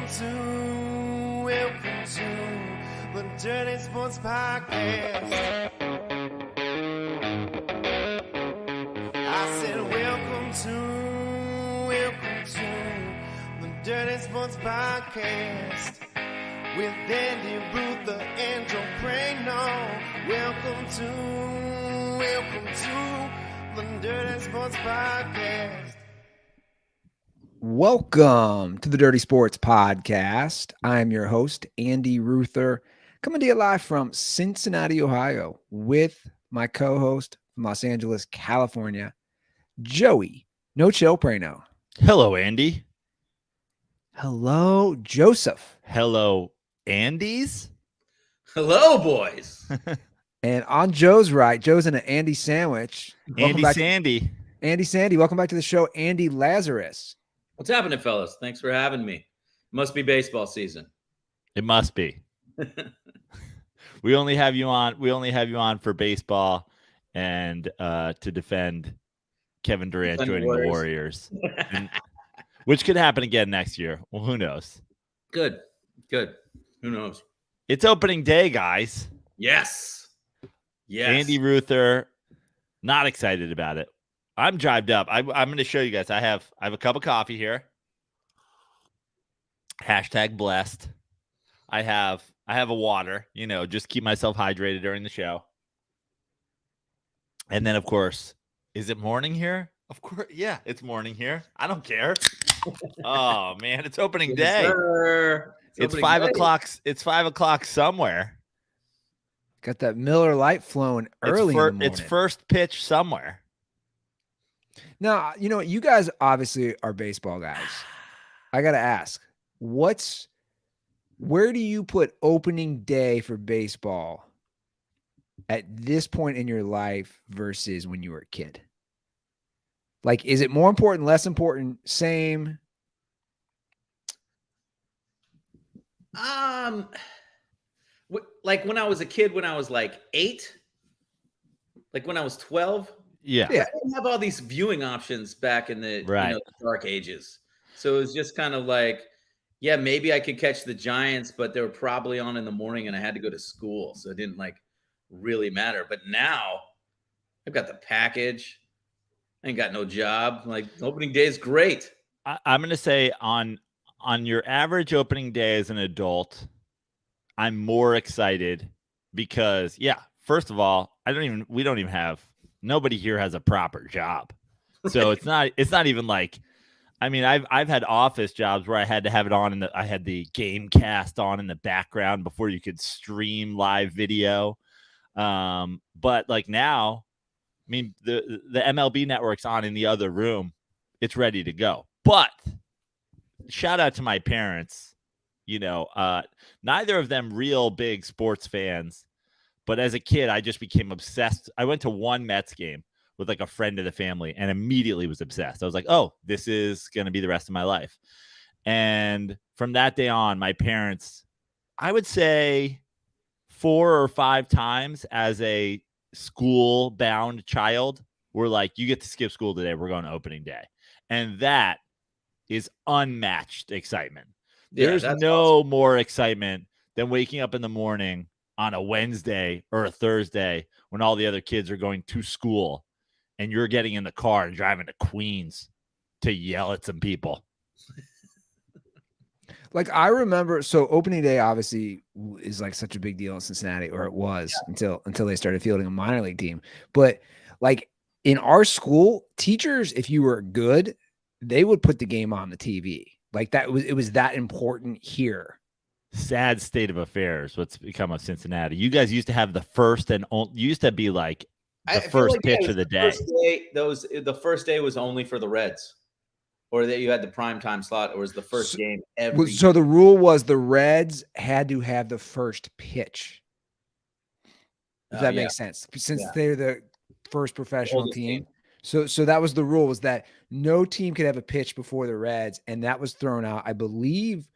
Welcome to the Dirty Sports Podcast. I said welcome to the Dirty Sports Podcast with Andy Lazarus and Joe Prano. Welcome to the Dirty Sports Podcast. Welcome to the Dirty Sports Podcast. I'm your host, Andy Ruther, coming to you live from Cincinnati, Ohio, with my co-host from Los Angeles, California, Joey No Chill Prano. Hello, Andy. Hello, Joseph. Hello, Andy's. Hello, boys. And on Joe's right, Joe's in an Andy sandwich. Andy Sandy. Andy Sandy. Welcome back to the show, Andy Lazarus. What's happening, fellas? Thanks for having me. Must be baseball season. It must be. We only have you on for baseball and to defend Kevin Durant joining the Warriors, which could happen again next year. Well, who knows? Good. Who knows? It's opening day, guys. Yes. Andy Ruther, not excited about it. I'm jived up. I'm going to show you guys. I have a cup of coffee here. Hashtag blessed. I have a water, just keep myself hydrated during the show. And then, of course, is it morning here? Of course. Yeah, it's morning here. I don't care. Oh, man, it's opening day. It's 5 o'clock. It's 5 o'clock somewhere. Got that Miller Lite flowing early in the morning. It's first pitch somewhere. Now, you guys obviously are baseball guys. I got to ask, where do you put opening day for baseball at this point in your life versus when you were a kid? Like, is it more important, less important, same? Like when I was a kid, when I was like 8, like when I was 12. Yeah. I didn't have all these viewing options back in the dark ages. So it was just kind of like, yeah, maybe I could catch the Giants, but they were probably on in the morning and I had to go to school. So it didn't really matter. But now I've got the package. I ain't got no job. Like, opening day is great. I'm going to say on your average opening day as an adult, I'm more excited because, first of all, nobody here has a proper job. So it's not even like, I've had office jobs where I had to have it on I had the game cast on in the background before you could stream live video. But like now, the MLB network's on in the other room. It's ready to go. But shout out to my parents, neither of them real big sports fans. But as a kid, I just became obsessed. I went to one Mets game with like a friend of the family and immediately was obsessed. I was like, oh, this is going to be the rest of my life. And from that day on, my parents, I would say 4 or 5 times as a school-bound child, were like, you get to skip school today. We're going to opening day. And that is unmatched excitement. There's no more excitement than waking up in the morning on a Wednesday or a Thursday when all the other kids are going to school and you're getting in the car and driving to Queens to yell at some people. Like, I remember, so opening day obviously is like such a big deal in Cincinnati, or it was until they started fielding a minor league team. But like in our school, teachers, if you were good, they would put the game on the TV. Like it was that important here. Sad state of affairs. What's become of Cincinnati? You guys used to have the first and only. You used to be like the first pitch of the day. The first day was only for the Reds, or that you had the prime time slot, or was the first game every. So the rule was the Reds had to have the first pitch. Does that make sense? Since they're the first professional team. So that was the rule, was that no team could have a pitch before the Reds, and that was thrown out, I believe,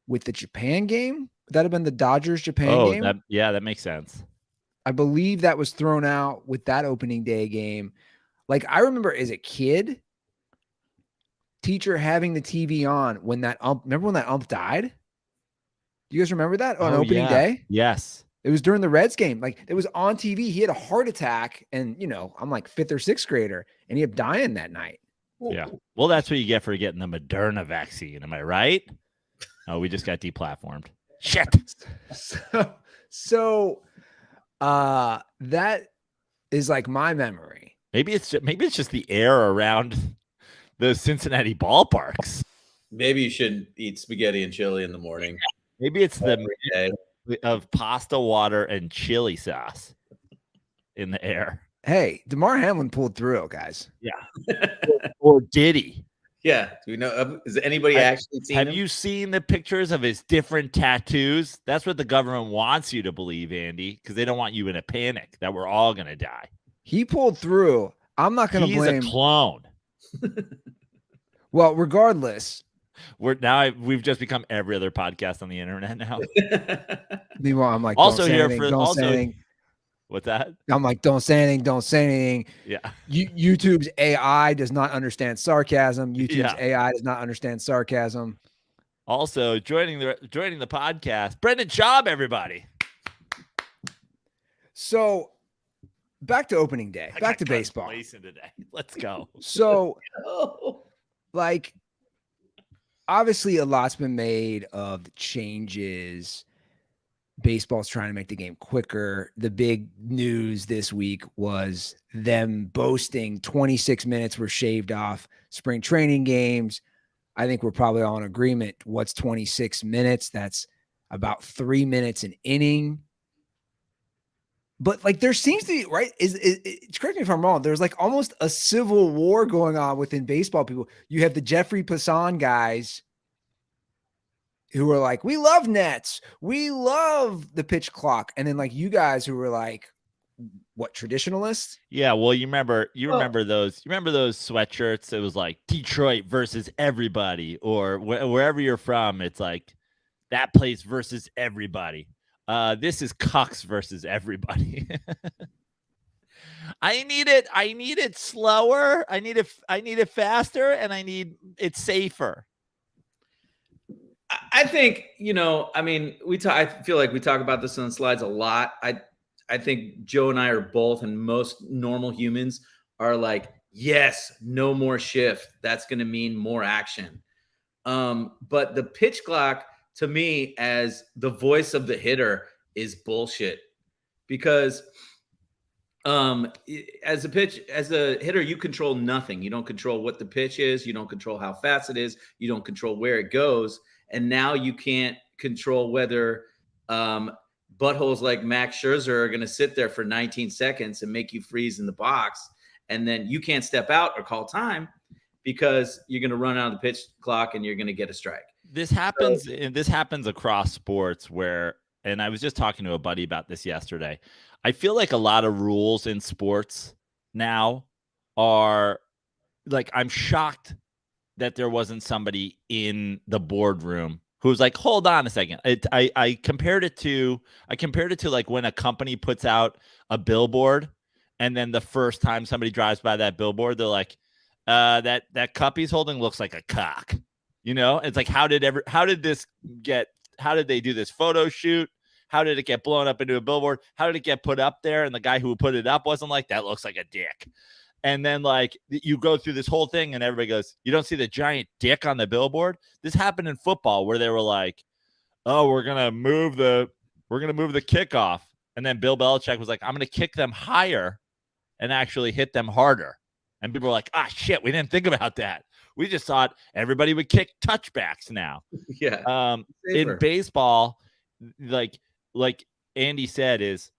with the Japan game. Would that have been the Dodgers-Japan game? That makes sense. I believe that was thrown out with that opening day game. Like, I remember as a kid, teacher having the TV on when that ump, remember when that ump died? Do you guys remember that on opening day? Yes. It was during the Reds game. Like, it was on TV. He had a heart attack, and I'm like 5th or 6th grader, and he ended up dying that night. Yeah. Well, that's what you get for getting the Moderna vaccine. Am I right? Oh, we just got deplatformed. Shit. So that is like my memory. Maybe it's just the air around the Cincinnati ballparks. Maybe you should eat spaghetti and chili in the morning. Maybe it's the day of pasta water and chili sauce in the air. Hey, DeMar Hamlin pulled through, guys. Yeah. or did he? Yeah. Do we know? Has anybody actually seen him? Have you seen the pictures of his different tattoos? That's what the government wants you to believe, Andy, because they don't want you in a panic that we're all going to die. He pulled through. I'm not going to blame. He's a clone. Well, regardless. We've just become every other podcast on the internet now. Meanwhile, I'm like, also don't say here anything, for don't also. Say anything. What's that? I'm like, don't say anything. Don't say anything. Yeah. YouTube's AI does not understand sarcasm. YouTube's AI does not understand sarcasm. Also joining the podcast, Brendan Schaub, everybody. So back to opening day. Back to baseball. Today. Let's go. So, like, obviously, a lot's been made of the changes. Baseball's trying to make the game quicker. The big news this week was them boasting 26 minutes were shaved off spring training games. I think we're probably all in agreement. What's 26 minutes? That's about 3 minutes an inning. But like, there seems to be, right? Correct me if I'm wrong. There's like almost a civil war going on within baseball people. You have the Jeffrey Passan guys who are like, we love nets. We love the pitch clock. And then like you guys who were like, what, traditionalists? Yeah. Well, you remember those sweatshirts? It was like Detroit versus everybody, or wherever you're from. It's like that place versus everybody. This is Cucks versus everybody. I need it slower. I need it faster, and I need it safer. I think, I mean, I feel like we talk about this on the slides a lot. I think Joe and I are both, and most normal humans are like, yes, no more shift. That's going to mean more action. But the pitch clock, to me, as the voice of the hitter, is bullshit, because as a hitter, you control nothing. You don't control what the pitch is. You don't control how fast it is. You don't control where it goes. And now you can't control whether buttholes like Max Scherzer are going to sit there for 19 seconds and make you freeze in the box. And then you can't step out or call time because you're going to run out of the pitch clock and you're going to get a strike. This happens across sports where, and I was just talking to a buddy about this yesterday. I feel like a lot of rules in sports now are like, I'm shocked that there wasn't somebody in the boardroom who was like, hold on a second. I compared it to like when a company puts out a billboard and then the first time somebody drives by that billboard, they're like, that cup he's holding looks like a cock. It's like, how did they do this photo shoot? How did it get blown up into a billboard? How did it get put up there? And the guy who put it up wasn't like, that looks like a dick. And then like you go through this whole thing and everybody goes, you don't see the giant dick on the billboard? This happened in football where they were like, oh, we're going to move the kickoff. And then Bill Belichick was like, I'm going to kick them higher and actually hit them harder. And people were like, shit, we didn't think about that. We just thought everybody would kick touchbacks now. Yeah. In baseball, like Andy said, is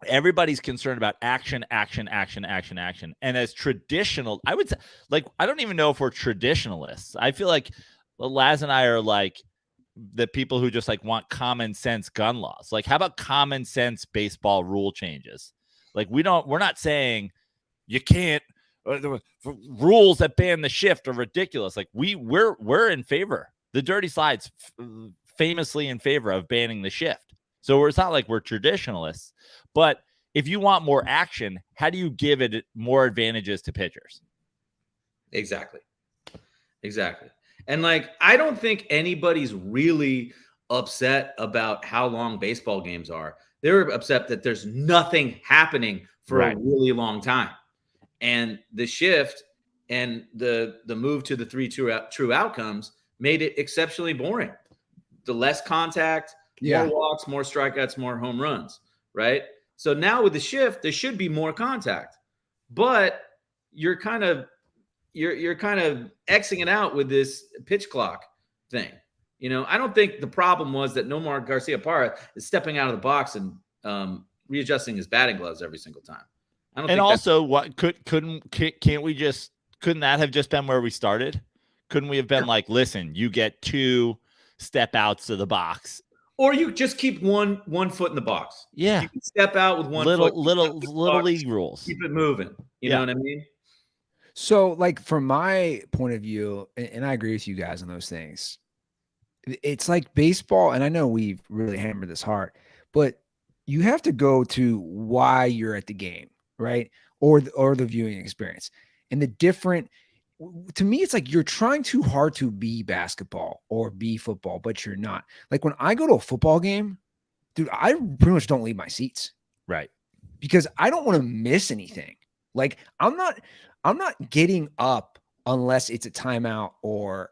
everybody's concerned about action. And as traditional, I would say, like, I don't even know if we're traditionalists. I feel like Laz and I are like the people who just like want common sense gun laws. Like, how about common sense baseball rule changes? Like, we're not saying you can't, the rules that ban the shift are ridiculous. Like, we're in favor. The Dirty Slide's famously in favor of banning the shift. So it's not like we're traditionalists, but if you want more action, how do you give it more advantages to pitchers? Exactly. Exactly. And like, I don't think anybody's really upset about how long baseball games are. They're upset that there's nothing happening for a really long time. And the shift and the move to the three true outcomes made it exceptionally boring. The less contact, more walks, more strikeouts, more home runs, right? So now with the shift, there should be more contact, but you're kind of Xing it out with this pitch clock thing. You know, I don't think the problem was that Nomar Garcia-Parra is stepping out of the box and readjusting his batting gloves every single time. I don't. And also, what couldn't that have just been where we started? Couldn't we have been like, listen, you get 2 step outs of the box, or you just keep one foot in the box? Yeah, you can step out with one little foot, league rules. Keep it moving. You know what I mean? So, like, from my point of view, and I agree with you guys on those things, it's like baseball, and I know we've really hammered this hard, but you have to go to why you're at the game, right? Or the viewing experience. And the different, to me, it's like you're trying too hard to be basketball or be football, but you're not. Like when I go to a football game, dude, I pretty much don't leave my seats. Right. Because I don't want to miss anything. Like I'm not getting up unless it's a timeout or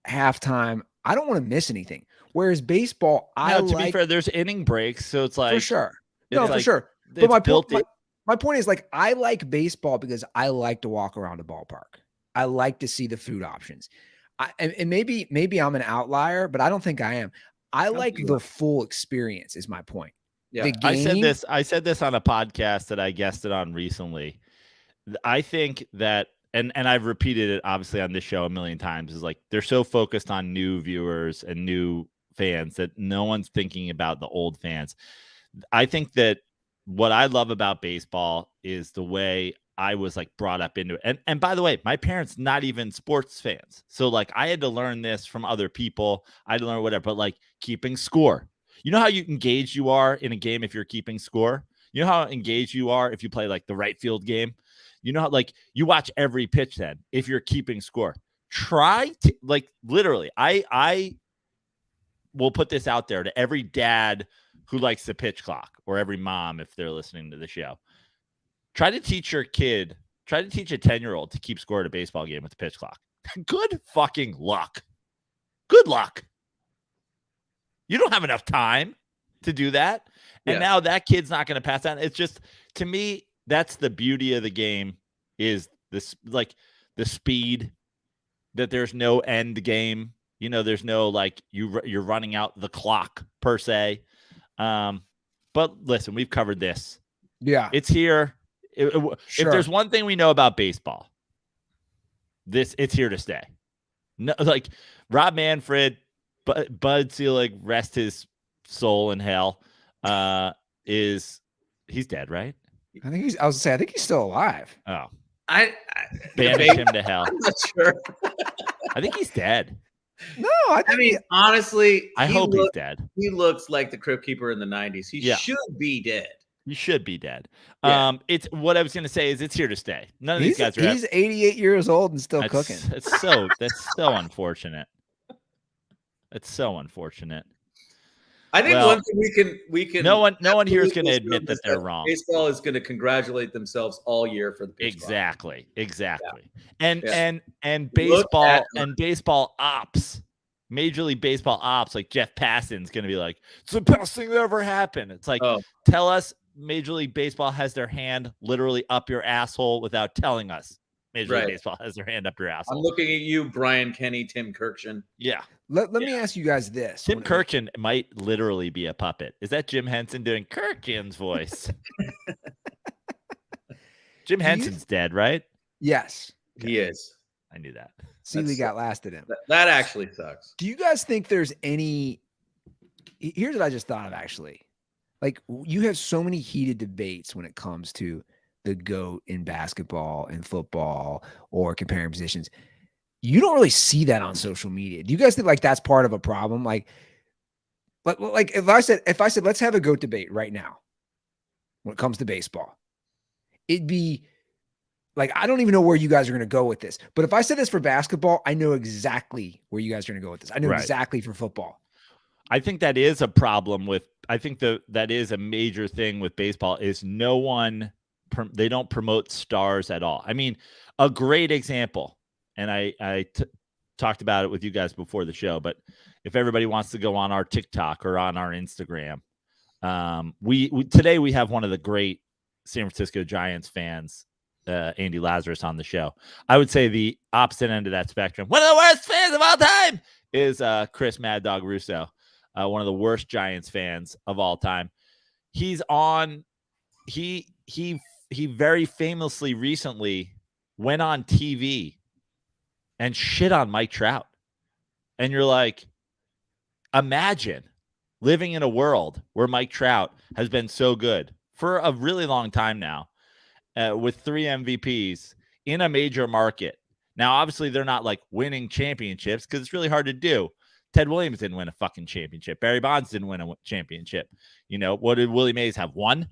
halftime. I don't want to miss anything. Whereas baseball, to be fair, there's inning breaks, so it's like for sure. No, for sure. But my point is, like, I like baseball because I like to walk around a ballpark. I like to see the food options. And maybe I'm an outlier, but I don't think I am. I like the full experience is my point. Yeah. I said this on a podcast that I guested on recently. I think that, and I've repeated it obviously on this show a million times, is like they're so focused on new viewers and new fans that no one's thinking about the old fans. I think that what I love about baseball is the way I was like brought up into it. And by the way, my parents not even sports fans. So like I had to learn this from other people. I had to learn whatever, but like keeping score. You know how engaged you are in a game if you're keeping score? You know how engaged you are if you play like the right field game? You know how like you watch every pitch then if you're keeping score. Try to like literally, I will put this out there to every dad who likes the pitch clock, or every mom if they're listening to the show. Try to teach a 10-year-old to keep score at a baseball game with the pitch clock. Good fucking luck. Good luck. You don't have enough time to do that. And now that kid's not going to pass that. It's just, to me, that's the beauty of the game, is this, like the speed, that there's no end game. You know, there's no like you're running out the clock per se. But listen, we've covered this. Yeah, it's here. If there's one thing we know about baseball, it's here to stay. No, like Rob Manfred, Bud Selig, rest his soul in hell. He's dead, right? I think he's still alive. Oh, I banish him to hell. I'm not sure. I think he's dead. No, I mean, honestly, I hope he's dead. He looks like the Crypt Keeper in the 90s. He should be dead. He should be dead. Yeah. It's what I was going to say is it's here to stay. None of these guys are. He's 88 years old and still cooking. That's so unfortunate. It's so unfortunate. I think one thing we can. No one here is going to admit that they're wrong. Baseball is going to congratulate themselves all year for the pitch exactly. Yeah. And baseball ops, Major League Baseball ops, like Jeff Passan's going to be like, it's the best thing that ever happened. It's like, tell us Major League Baseball has their hand literally up your asshole without telling us Major League Baseball has their hand up your asshole. I'm looking at you, Brian Kenny, Tim Kirkjian. Yeah. Let me ask you guys this. Tim Kirkjian might literally be a puppet. Is that Jim Henson doing Kirkjian's voice? Jim Henson's dead, right? Yes. He is. I knew that. Seeley got last at him. That actually sucks. Do you guys think there's any – here's what I just thought of actually. Like you have so many heated debates when it comes to the GOAT in basketball and football or comparing positions. You don't really see that on social media. Do you guys think like that's part of a problem? Like if I said let's have a GOAT debate right now when it comes to baseball, it'd be like, I don't even know where you guys are going to go with this. But if I said this for basketball, I know exactly where you guys are going to go with this. I know exactly for football. I think that is a problem with. I think that is a major thing with baseball is they don't promote stars at all. I mean, a great example, and I talked about it with you guys before the show, but if everybody wants to go on our TikTok or on our Instagram, today we have one of the great San Francisco Giants fans, Andy Lazarus, on the show. I would say the opposite end of that spectrum, one of the worst fans of all time, is Chris Mad Dog Russo, one of the worst Giants fans of all time. He's on. He very famously recently went on TV and shit on Mike Trout. And you're like, imagine living in a world where Mike Trout has been so good for a really long time now, with 3 MVPs in a major market. Now, obviously, they're not like winning championships because it's really hard to do. Ted Williams didn't win a fucking championship. Barry Bonds didn't win a championship. You know, what did Willie Mays have? One?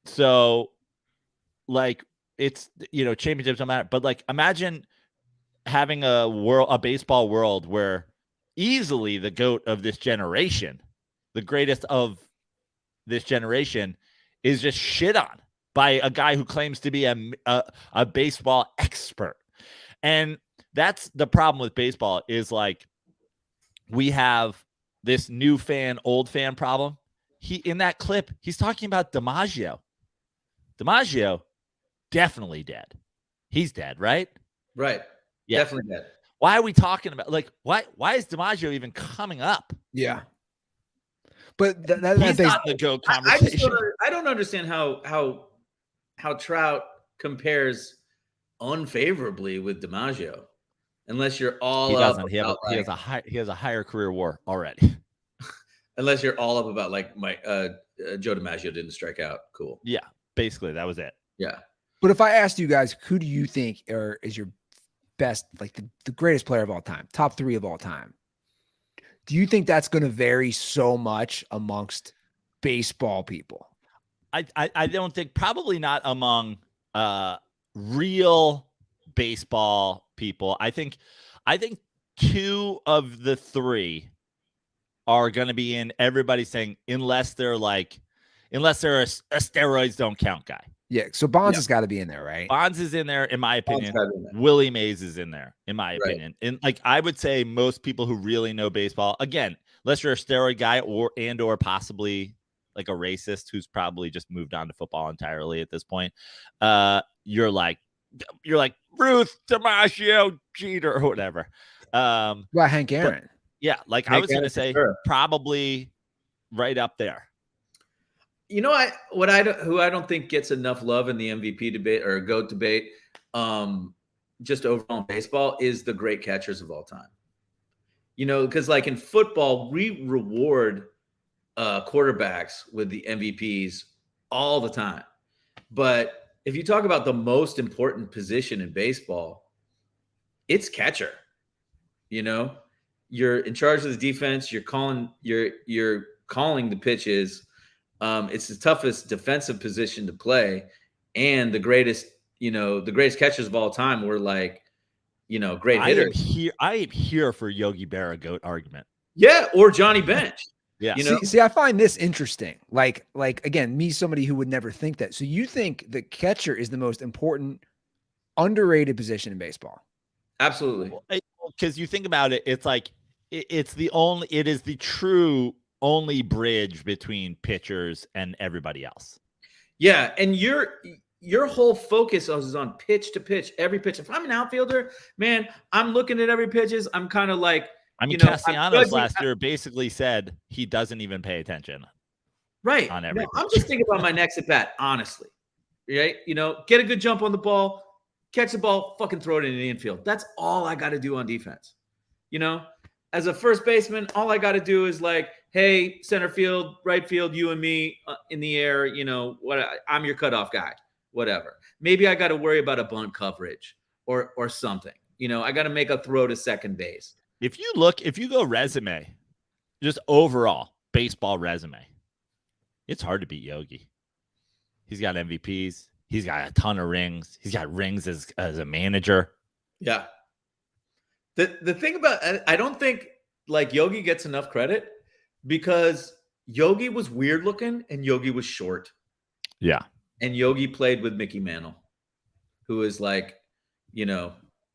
So like, it's, you know, championships don't matter, but like, imagine having a baseball world where easily the GOAT of this generation, the greatest of this generation, is just shit on by a guy who claims to be a baseball expert. And that's the problem with baseball, is like, we have this new fan, old fan problem. In that clip, he's talking about DiMaggio. DiMaggio, definitely dead. He's dead, right? Right. Yeah. Definitely dead. Why are we talking about, like, why is DiMaggio even coming up? Yeah. But he's not the GOAT conversation. I don't understand how Trout compares unfavorably with DiMaggio, unless you're all he up doesn't. About, he has a higher career WAR already. Unless you're all up about like Joe DiMaggio didn't strike out. Cool. Yeah, basically that was it. Yeah. But if I asked you guys, who do you think is your best, like the greatest player of all time, top 3 of all time? Do you think that's going to vary so much amongst baseball people? I don't think, probably not among real baseball people. I think 2 of the 3 are going to be in everybody saying, unless they're a steroids don't count guy. Yeah. So Bonds has got to be in there, right? Bonds is in there, in my opinion. Willie Mays is in there, in my opinion. And like, I would say most people who really know baseball, again, unless you're a steroid guy or possibly like a racist who's probably just moved on to football entirely at this point, you're like Ruth, DiMaggio, Jeter, or whatever. Well, Hank Aaron. But, yeah, like Hank, I was going to say, probably right up there. You know, who I don't think gets enough love in the MVP debate or GOAT debate, just overall in baseball, is the great catchers of all time. You know, because like in football, we reward quarterbacks with the MVPs all the time. But if you talk about the most important position in baseball, it's catcher. You know, you're in charge of the defense. You're calling the pitches. It's the toughest defensive position to play, and the greatest catchers of all time were like, great hitters. I am here for Yogi Berra GOAT argument. Yeah, or Johnny Bench. Yeah. See, I find this interesting. Like again, me, somebody who would never think that. So you think the catcher is the most important, underrated position in baseball? Absolutely. Because you think about it, it's like it is the true only bridge between pitchers and everybody else. Yeah, and your whole focus is on pitch to pitch, every pitch. If I'm an outfielder, man, I'm looking at every pitches. I'm kind of like, I mean, Castellanos last year basically said he doesn't even pay attention. Right. On every I'm just thinking about my next at bat, honestly. Right? Get a good jump on the ball, catch the ball, fucking throw it in the infield. That's all I got to do on defense. As a first baseman, all I got to do is like, hey, center field, right field, you and me in the air, I'm your cutoff guy, whatever. Maybe I got to worry about a bunt coverage or something. I got to make a throw to second base. If you go resume, just overall baseball resume, it's hard to beat Yogi. He's got MVPs. He's got a ton of rings. He's got rings as a manager. Yeah. The thing about, I don't think like Yogi gets enough credit because Yogi was weird looking and Yogi was short. Yeah. And Yogi played with Mickey Mantle, who is like,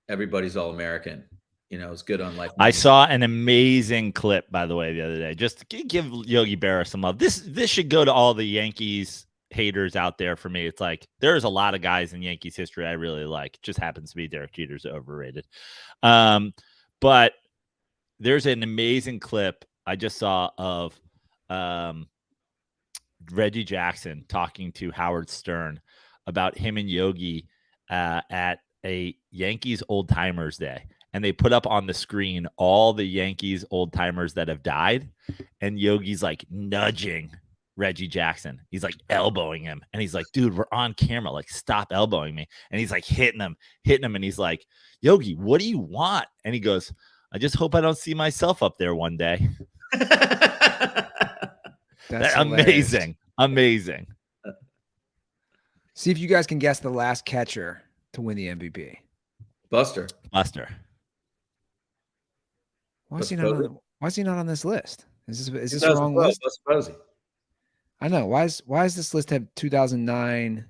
everybody's All-American. It's good on life. I saw an amazing clip, by the way, the other day. Just to give Yogi Berra some love. This should go to all the Yankees haters out there. For me, it's like there's a lot of guys in Yankees history I really like. It just happens to be Derek Jeter's overrated. But there's an amazing clip I just saw of Reggie Jackson talking to Howard Stern about him and Yogi at a Yankees Old Timers Day. And they put up on the screen all the Yankees old timers that have died. And Yogi's like nudging Reggie Jackson. He's like elbowing him. And he's like, dude, we're on camera. Like, stop elbowing me. And he's like hitting him. And he's like, Yogi, what do you want? And he goes, I just hope I don't see myself up there one day. That's amazing. Amazing. See if you guys can guess the last catcher to win the MVP. Buster. Why is he not on this list? Is this the wrong list? I know. Why does this list have 2009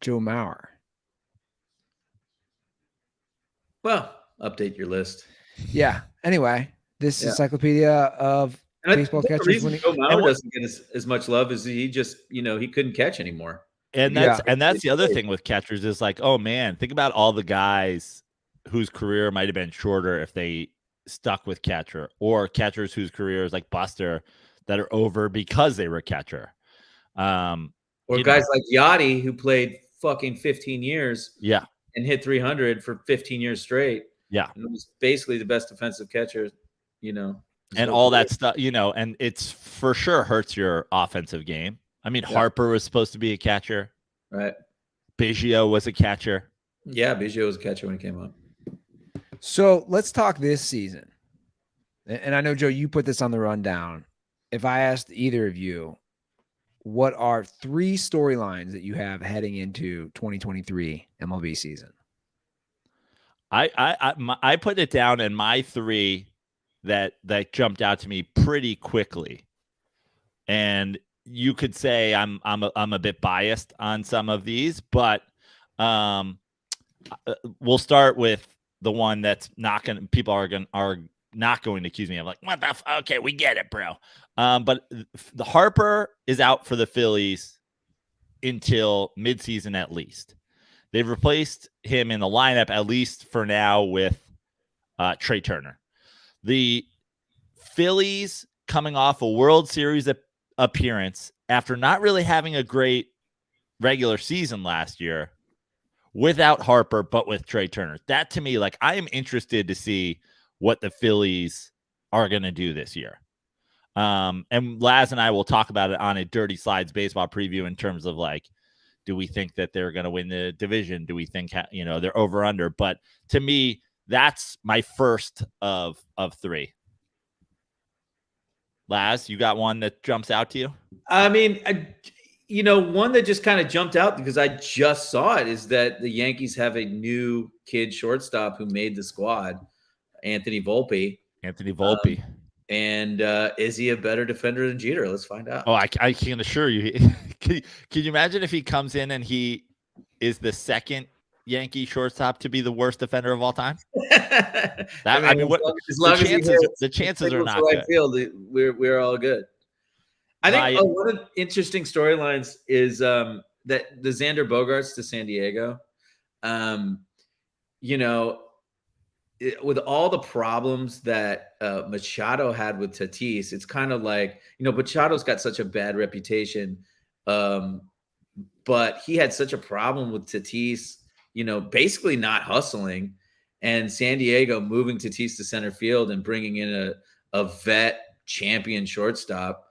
Joe Mauer? Well, update your list. Yeah. Anyway, this encyclopedia of baseball catchers winning. Joe Mauer doesn't get as much love as he just, he couldn't catch anymore. And that's the other thing with catchers is like, oh man, think about all the guys whose career might have been shorter if they stuck with catcher, or catchers whose careers like Buster that are over because they were a catcher. Or guys like Yachty who played fucking 15 years. Yeah. And hit 300 for 15 years straight. Yeah. And it was basically the best defensive catcher, and all that stuff, and it's for sure hurts your offensive game. I mean, Harper was supposed to be a catcher. Right. Biggio was a catcher. Yeah. Biggio was a catcher when he came up. So let's talk this season. And I know, Joe, you put this on the rundown. If I asked either of you, what are 3 storylines that you have heading into 2023 MLB season? I put it down in my 3 that jumped out to me pretty quickly. And you could say I'm a bit biased on some of these, but we'll start with the one that's not going to, people are not going to accuse me of like, what the okay, we get it, bro. But the Harper is out for the Phillies until midseason at least. They've replaced him in the lineup, at least for now, with Trey Turner. The Phillies coming off a World Series appearance after not really having a great regular season last year without Harper, but with Trey Turner. That to me, like, I am interested to see what the Phillies are going to do this year. And Laz and I will talk about it on a Dirty Slides baseball preview in terms of like, do we think that they're going to win the division? Do we think, they're over under? But to me, that's my first of 3. Laz, you got one that jumps out to you? I mean, one that just kind of jumped out because I just saw it is that the Yankees have a new kid shortstop who made the squad, Anthony Volpe. And is he a better defender than Jeter? Let's find out. Oh, I can assure you. Can you imagine if he comes in and he is the second Yankee shortstop to be the worst defender of all time? The chances are not good. I feel we're all good. I think one of the interesting storylines is that the Xander Bogaerts to San Diego. With all the problems that Machado had with Tatis, it's kind of like, Machado's got such a bad reputation, but he had such a problem with Tatis, basically not hustling, and San Diego moving Tatis to center field and bringing in a vet champion shortstop,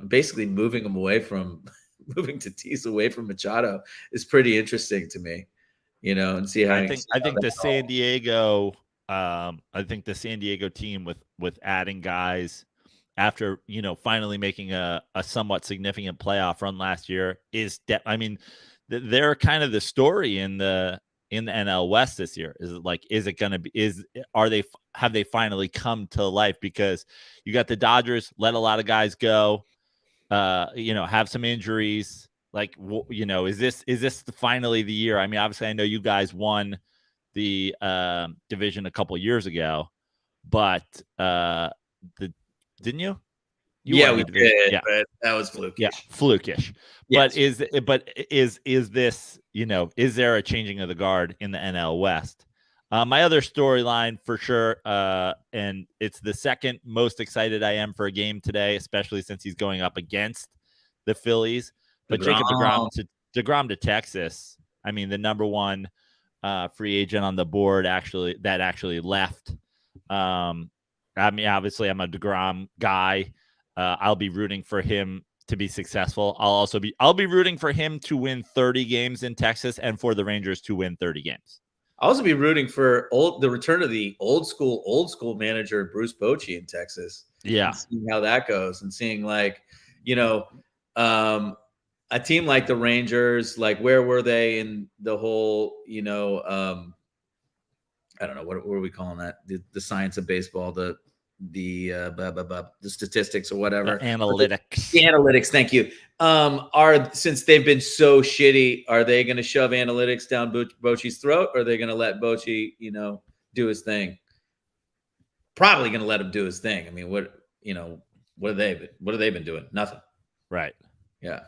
basically moving Tatis away from Machado is pretty interesting to me. And see how I think the San Diego team with adding guys after finally making a somewhat significant playoff run last year is they're kind of the story in the NL West this year. Have they finally come to life? Because you got the Dodgers let a lot of guys go, have some injuries. Like, is this finally the year? I mean, obviously I know you guys won the division a couple years ago, but didn't you? Yeah, we did. Yeah, but that was flukish. Yeah, flukish. Yes. But is this, is there a changing of the guard in the NL West? My other storyline for sure, and it's the second most excited I am for a game today, especially since he's going up against the Phillies. But Jacob DeGrom to Texas. I mean, the number one free agent on the board actually left. I mean, obviously, I'm a DeGrom guy. I'll be rooting for him to be successful. I'll be rooting for him to win 30 games in Texas and for the Rangers to win 30 games. I'll also be rooting for the return of the old school manager Bruce Bochy in Texas. Yeah, and seeing how that goes, and seeing a team like the Rangers, like where were they in the whole, I don't know what are we calling that? The science of baseball, the statistics or whatever, analytics. The analytics. Thank you. Since they've been so shitty, are they going to shove analytics down Bochy's throat, or are they going to let Bochy, do his thing? Probably going to let him do his thing. I mean, what have they been doing? Nothing. Right. Yeah.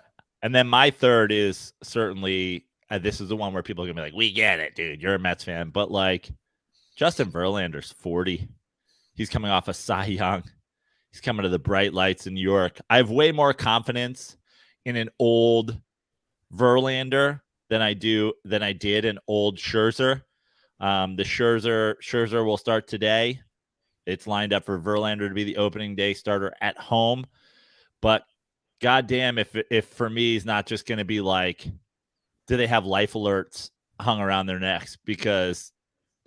And then my third is certainly this is the one where people are gonna be like, "We get it, dude. You're a Mets fan," but like Justin Verlander's 40. He's coming off a Cy Young. He's coming to the bright lights in New York. I have way more confidence in an old Verlander than I did an old Scherzer. The Scherzer will start today. It's lined up for Verlander to be the opening day starter at home. But goddamn, if for me he's not just going to be like, do they have life alerts hung around their necks? Because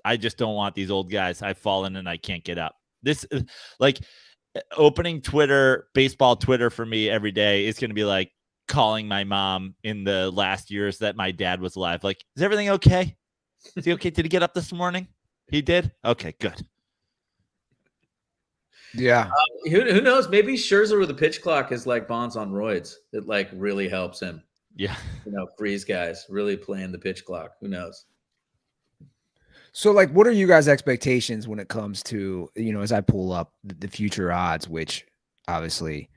I just don't want these old guys. I've fallen and I can't get up. This is like opening Twitter, baseball Twitter for me every day is going to be like calling my mom in the last years that my dad was alive. Like, is everything okay? Is he okay? Did he get up this morning? He did? Okay, good. Yeah. Who knows? Maybe Scherzer with a pitch clock is like Bonds on roids. It like really helps him. Yeah. Freeze guys really playing the pitch clock. Who knows? So, like, what are you guys' expectations when it comes to, as I pull up the future odds, which obviously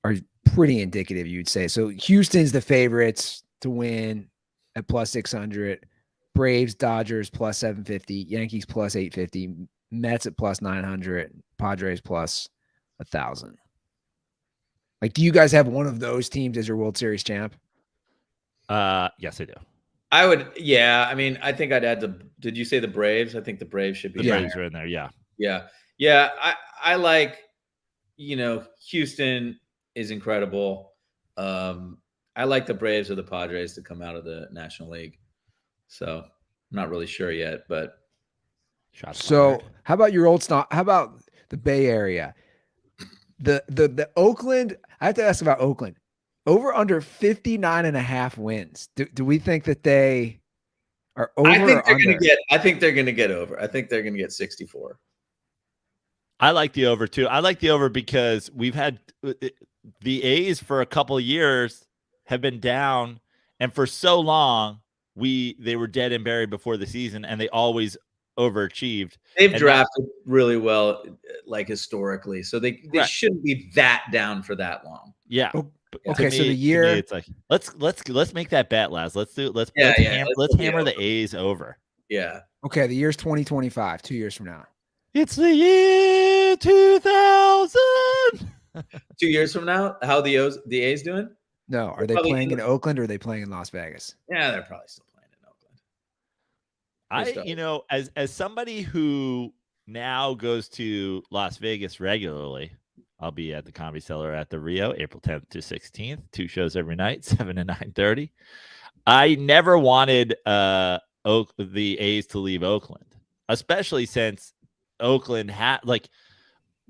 are pretty indicative, you'd say. So, Houston's the favorites to win at plus 600. Braves, Dodgers plus 750. Yankees plus 850. Mets at plus 900. Padres plus 1,000. Like, do you guys have one of those teams as your World Series champ? Yes, I do. I would, yeah. I mean, I think I'd add did you say the Braves? I think the Braves should be. The Braves are in there, yeah. Yeah. Yeah. I like, Houston is incredible. I like the Braves or the Padres to come out of the National League. So I'm not really sure yet, but. So how about your old stock? How about the Bay Area? The Oakland, I have to ask about Oakland. Over under 59.5 wins. Do we think that they are over? I think they're going to get over. I think they're going to get 64. I like the over too. I like the over because we've had the A's for a couple of years have been down, and for so long they were dead and buried before the season, and they always overachieved. They've drafted really well, like historically, so they shouldn't be that down for that long. Yeah. Okay, so the year it's like let's make that bet, Laz. Let's hammer the A's over. Yeah. Okay, the year's 2025, 2 years from now. It's the year 2000. 2 years from now, how the A's doing? No, are they playing in Oakland or are they playing in Las Vegas? Yeah, they're probably still playing in Oakland. As somebody who now goes to Las Vegas regularly, I'll be at the Comedy Cellar at the Rio, April 10th to 16th. 2 shows every night, 7 to 9:30. I never wanted the A's to leave Oakland, especially since Oakland had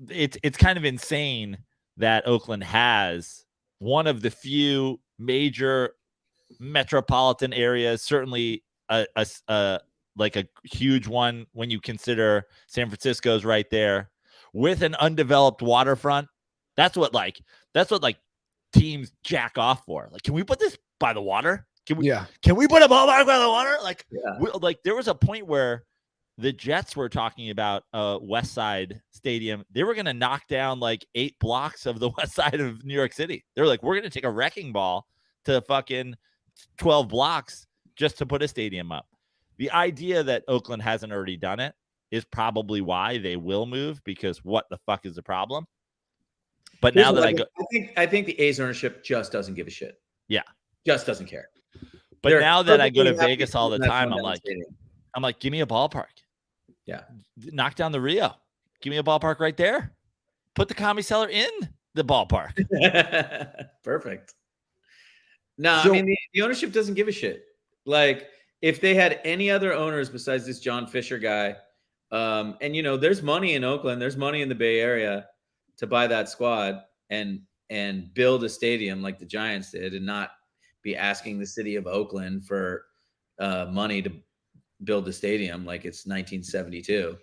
it's kind of insane that Oakland has one of the few major metropolitan areas, certainly like a huge one when you consider San Francisco's right there with an undeveloped waterfront. That's what teams jack off for. Like, can we put this by the water? Can we put a ballpark by the water? Like, there was a point where the Jets were talking about West Side Stadium. They were going to knock down like 8 blocks of the west side of New York City. They're like, we're going to take a wrecking ball to fucking 12 blocks just to put a stadium up. The idea that Oakland hasn't already done it is probably why they will move, because what the fuck is the problem? But now that I think the A's ownership just doesn't give a shit. Yeah. Just doesn't care. But now that I go to Vegas all the time, I'm like, give me a ballpark. Yeah. Knock down the Rio. Give me a ballpark right there. Put the Comedy Cellar in the ballpark. Perfect. No, I mean, the ownership doesn't give a shit. Like, if they had any other owners besides this John Fisher guy, and there's money in Oakland, there's money in the Bay Area to buy that squad and build a stadium like the Giants did, and not be asking the city of Oakland for money to build a stadium like it's 1972.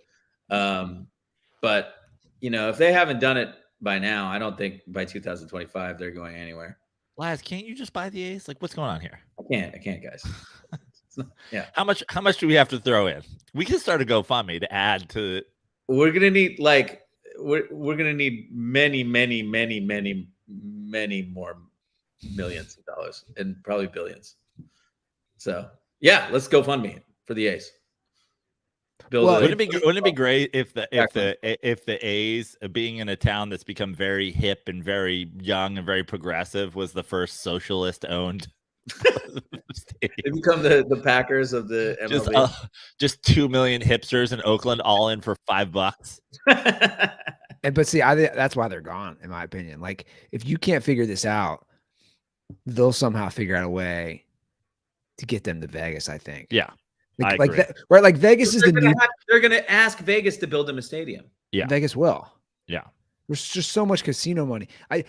But if they haven't done it by now, I don't think by 2025 they're going anywhere. Laz, can't you just buy the A's? Like, what's going on here? I can't, guys. Yeah. How much do we have to throw in? We can start a GoFundMe to add to. We're gonna need we're gonna need many more millions of dollars, and probably billions. So yeah, let's GoFundMe for the A's. Wouldn't it be great if the A's, being in a town that's become very hip and very young and very progressive, was the first socialist owned? They become the Packers of the MLB. Just 2 million hipsters in Oakland, all in for $5. But see, that's why they're gone, in my opinion. Like, if you can't figure this out, they'll somehow figure out a way to get them to Vegas, I think. Yeah. Like that, right? Like, Vegas is they're going to ask Vegas to build them a stadium. Yeah. Vegas will. Yeah. There's just so much casino money.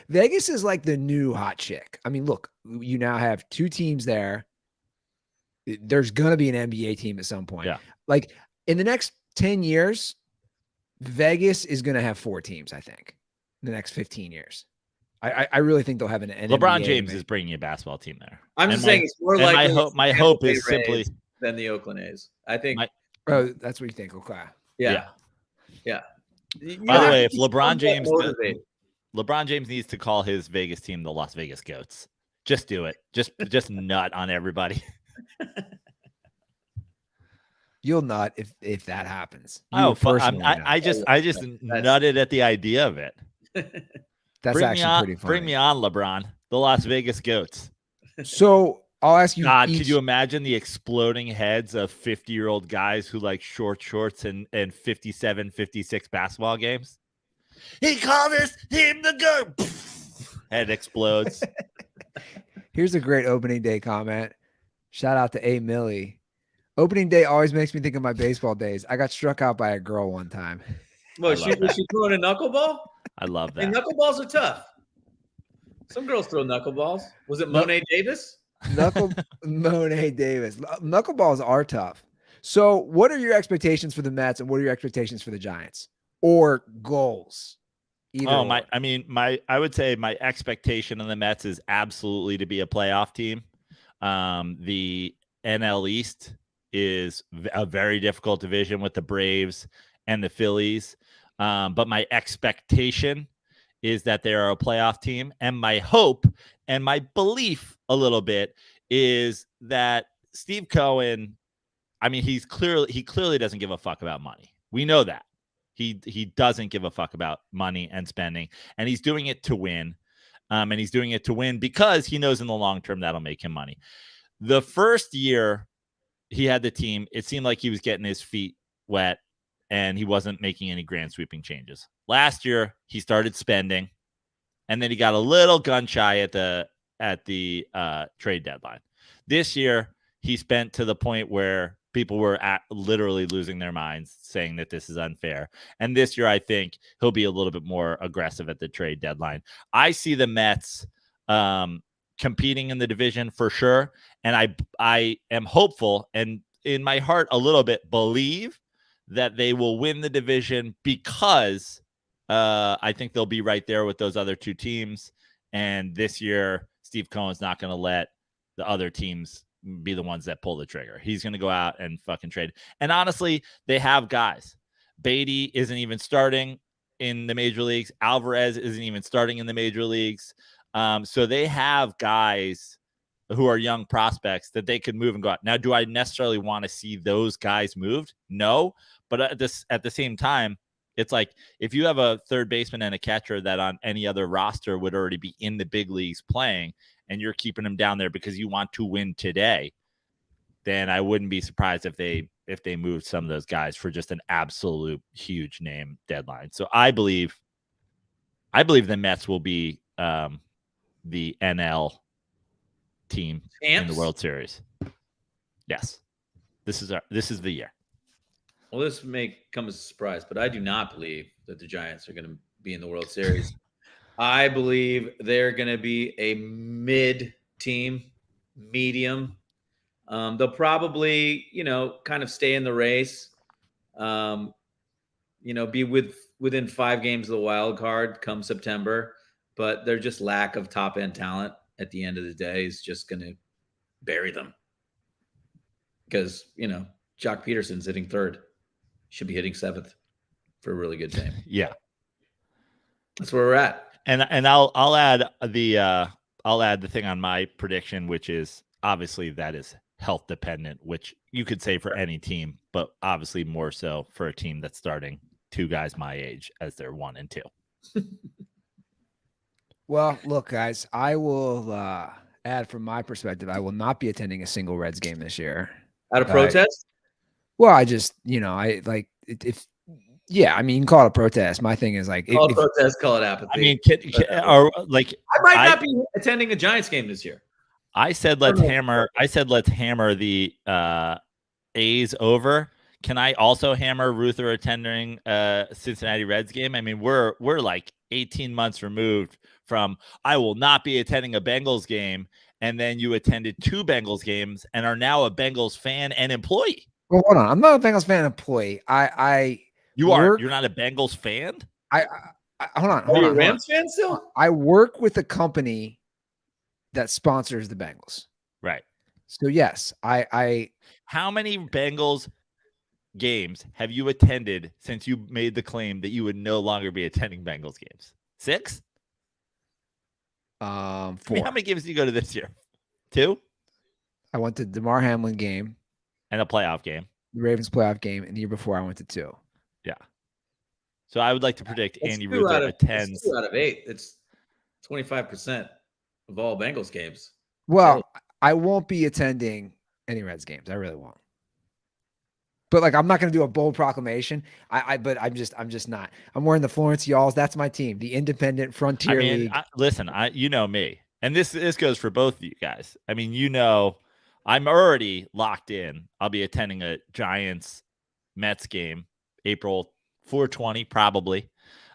Vegas is like the new hot chick. I mean, look, you now have 2 teams there. There's going to be an NBA team at some point. Yeah. Like, in the next 10 years, Vegas is going to have 4 teams, I think, in the next 15 years. I really think they'll have an LeBron NBA James is bringing a basketball team there. I'm just saying it's more like my hope is simply than the Oakland A's. I think. That's what you think. Okay. Yeah. By the way, if LeBron James needs to call his Vegas team the Las Vegas Goats, just do it. Just nut on everybody. You'll nut if that happens. I just nutted at the idea of it. That's actually pretty funny. Bring me on, LeBron. The Las Vegas Goats. So I'll ask you. God, could you imagine the exploding heads of 50-year-old guys who like shorts and 57, 56 basketball games? He called him the goat. Head explodes. Here's a great opening day comment. Shout out to A. Millie. Opening day always makes me think of my baseball days. I got struck out by a girl one time. Well, was she throwing a knuckleball? I love that. And knuckleballs are tough. Some girls throw knuckleballs. Was it Monet Davis? Monet Davis. Knuckleballs are tough. So what are your expectations for the Mets, and what are your expectations for the Giants, or goals? I would say my expectation on the Mets is absolutely to be a playoff team. The NL East is a very difficult division with the Braves and the Phillies. But my expectation is that they are a playoff team. And my hope and my belief a little bit is that Steve Cohen, I mean, he clearly doesn't give a fuck about money. We know that. He doesn't give a fuck about money and spending, and he's doing it to win. And he's doing it to win because he knows in the long term that'll make him money. The first year he had the team, it seemed like he was getting his feet wet and he wasn't making any grand sweeping changes. Last year he started spending, and then he got a little gun shy at the trade deadline. This year he spent to the point where people were literally losing their minds, saying that this is unfair. And this year, I think he'll be a little bit more aggressive at the trade deadline. I see the Mets competing in the division for sure. And I am hopeful and in my heart a little bit believe that they will win the division because I think they'll be right there with those other two teams. And this year, Steve Cohen's not going to let the other teams be the ones that pull the trigger. He's going to go out and fucking trade. And honestly, they have guys. Beatty isn't even starting in the major leagues. Alvarez isn't even starting in the major leagues. So they have guys who are young prospects that they could move and go out. Now, do I necessarily want to see those guys moved? No. But at the same time, it's like if you have a third baseman and a catcher that on any other roster would already be in the big leagues playing, and you're keeping them down there because you want to win today, then I wouldn't be surprised if they moved some of those guys for just an absolute huge name deadline. So I believe the Mets will be the NL team in the World Series. Yes, this is the year. Well, this may come as a surprise, but I do not believe that the Giants are going to be in the World Series. I believe they're going to be a mid team, medium. They'll probably, kind of stay in the race. Be within 5 games of the wild card come September, but their just lack of top end talent at the end of the day is just going to bury them. Because Jock Peterson's hitting 3rd. Should be hitting 7th for a really good team. Yeah, that's where we're at. And I'll add the thing on my prediction, which is obviously that is health dependent, which you could say for any team, but obviously more so for a team that's starting 2 guys my age as their 1 and 2. Well, look, guys, I will add from my perspective, I will not be attending a single Reds game this year. Out of protest? Well, I just, I like if yeah, I mean, you can call it a protest. My thing is like, call it protest, call it apathy. I mean, I might not be attending a Giants game this year. I said let's hammer the A's over. Can I also hammer Ruther attending Cincinnati Reds game? I mean, we're like 18 months removed from I will not be attending a Bengals game, and then you attended 2 Bengals games and are now a Bengals fan and employee. Well, hold on. I'm not a Bengals fan employee. You're not a Bengals fan? Hold on. Are you a Rams fan still? I work with a company that sponsors the Bengals. Right. So yes, How many Bengals games have you attended since you made the claim that you would no longer be attending Bengals games? 6? 4. I mean, how many games did you go to this year? 2? I went to the DeMar Hamlin game. And a playoff game. The Ravens playoff game. And the year before I went to 2. Yeah. So I would like to predict Andy Ruther attends. 2 out of 8. It's 25% of all Bengals games. Well, I won't be attending any Reds games. I really won't. But like, I'm not going to do a bold proclamation. But I'm just not. I'm wearing the Florence Y'alls. That's my team, the Independent Frontier League. Listen, you know me, and this goes for both of you guys. I mean, I'm already locked in. I'll be attending a Giants Mets game, April 420, probably,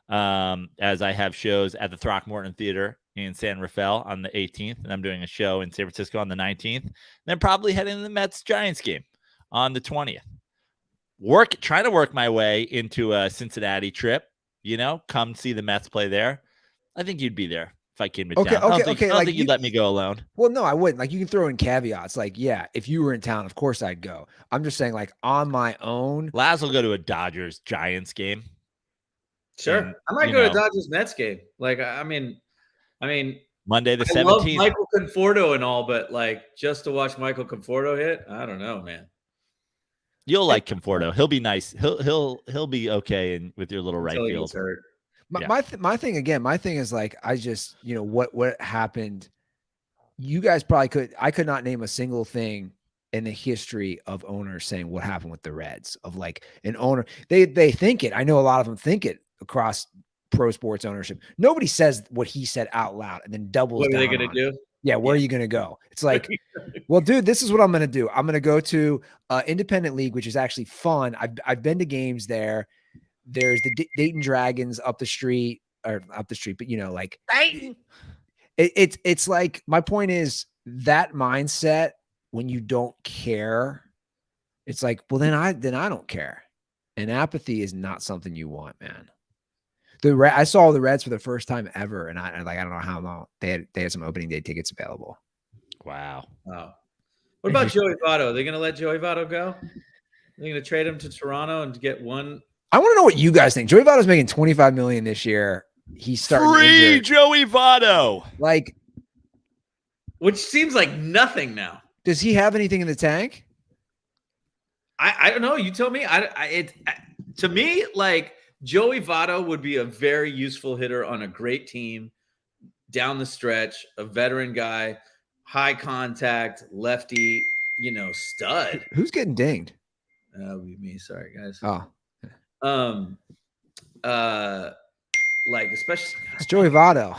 as I have shows at the Throckmorton Theater in San Rafael on the 18th, and I'm doing a show in San Francisco on the 19th. And then probably heading to the Mets Giants game on the 20th. Trying to work my way into a Cincinnati trip, come see the Mets play there. I think you'd be there if I came to town. I don't think you'd let me go alone. Well, no, I wouldn't. Like, you can throw in caveats. Like, yeah, if you were in town, of course I'd go. I'm just saying, like, on my own. Laz will go to a Dodgers Giants game. Sure. And, I might go to a Dodgers Mets game. Like, I mean, Monday the 17th. I love Michael Conforto and all, but like just to watch Michael Conforto hit, I don't know, man. You'll like Conforto. He'll be nice. He'll be okay with your little right field. My thing is like, I just, what happened. You guys probably I could not name a single thing in the history of owners saying what happened with the Reds, of like an owner. They think it. I know a lot of them think it across pro sports ownership. Nobody says what he said out loud and then doubles. What are they going to do? Yeah, where are you going to go? It's like, well, dude, this is what I'm going to do. I'm going to go to Independent League, which is actually fun. I've been to games there. There's the Dayton Dragons up the street, but like Dayton. It's like, my point is that mindset when you don't care, it's like, well, then I don't care. And apathy is not something you want, man. I saw the Reds for the first time ever, and I don't know how long they had some opening day tickets available. Wow. Wow. What about Joey Votto? Are they going to let Joey Votto go? They're going to trade him to Toronto and get one. I want to know what you guys think. Joey Votto's making $25 million this year. He's starting free Joey Votto. Like, which seems like nothing now. Does he have anything in the tank? I don't know. You tell me. To me, like, Joey Votto would be a very useful hitter on a great team down the stretch, a veteran guy, high contact, lefty, stud. Who's getting dinged? That would be me. Sorry, guys. Oh. Like, especially it's Joey Votto.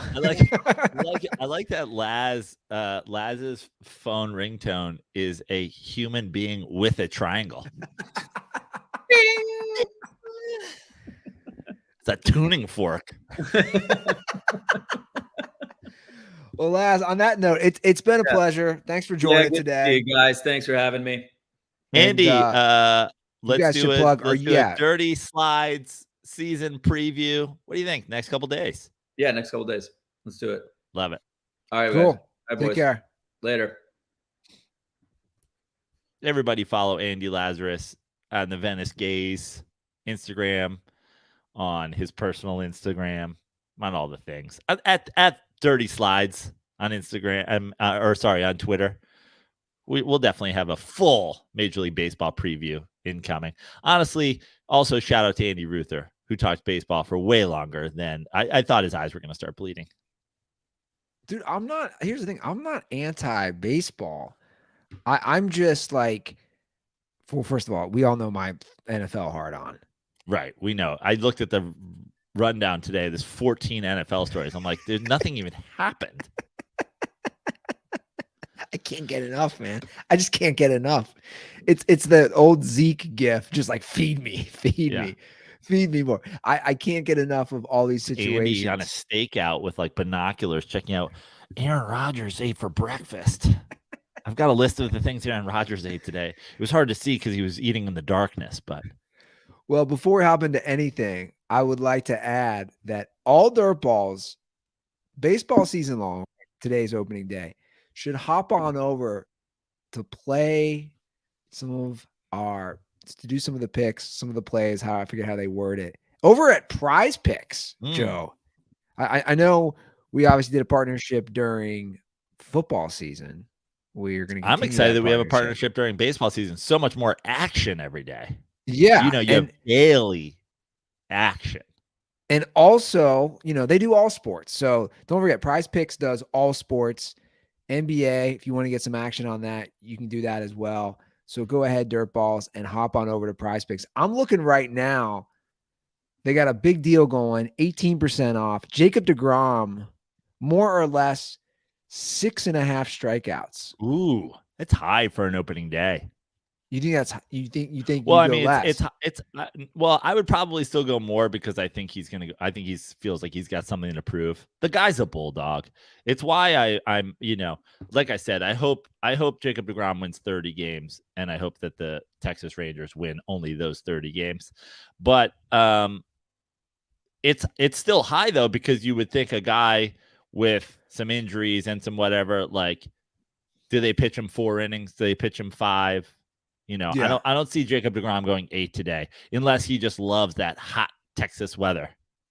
I like that Laz's phone ringtone is a human being with a triangle. It's a tuning fork. Well, Laz, on that note, it's been a pleasure. Thanks for joining today. Hey guys, thanks for having me. Andy, let's do a Dirty Slides season preview. What do you think? Next couple days? Yeah, next couple days. Let's do it. Love it. All right, cool. Guys. All right, Take care. Later. Everybody follow Andy Lazarus on the Venice Gaze Instagram, on his personal Instagram, on all the things. At Dirty Slides on Instagram, on Twitter. We'll definitely have a full Major League Baseball preview incoming. Honestly, also shout out to Andy Ruther, who talked baseball for way longer than I thought his eyes were going to start bleeding. Dude, here's the thing. I'm not anti-baseball. I'm just like, well, first of all, we all know my NFL hard on. Right. We know. I looked at the rundown today. There's 14 NFL stories. I'm like, there's nothing even happened. I can't get enough, man. I just can't get enough. It's the old Zeke gif, just like feed me more. I can't get enough of all these situations. Andy on a stakeout with like binoculars, checking out Aaron Rodgers ate for breakfast. I've got a list of the things Aaron Rodgers ate today. It was hard to see because he was eating in the darkness, but. Well, before we hop into anything, I would like to add that all DirtBalls, baseball season long, today's opening day, should hop on over to play to do some of the picks, some of the plays, I forget how they word it, over at Prize Picks, Joe. I know we obviously did a partnership during football season. I'm excited that we have a partnership during baseball season. So much more action every day. Yeah. You have daily action. And also, they do all sports. So don't forget, Prize Picks does all sports. NBA, if you want to get some action on that, you can do that as well. So go ahead, DirtBalls, and hop on over to Prize Picks. I'm looking right now. They got a big deal going, 18% off. Jacob deGrom, more or less 6.5 strikeouts. Ooh, that's high for an opening day. You think? Well, I mean, well, I would probably still go more because I think he's gonna. I think he feels like he's got something to prove. The guy's a bulldog. It's why I'm. Like I said, I hope Jacob deGrom wins 30 games, and I hope that the Texas Rangers win only those 30 games. But it's still high though, because you would think a guy with some injuries and some whatever, like, do they pitch him 4 innings? Do they pitch him 5? I don't see Jacob deGrom going 8 today, unless he just loves that hot Texas weather.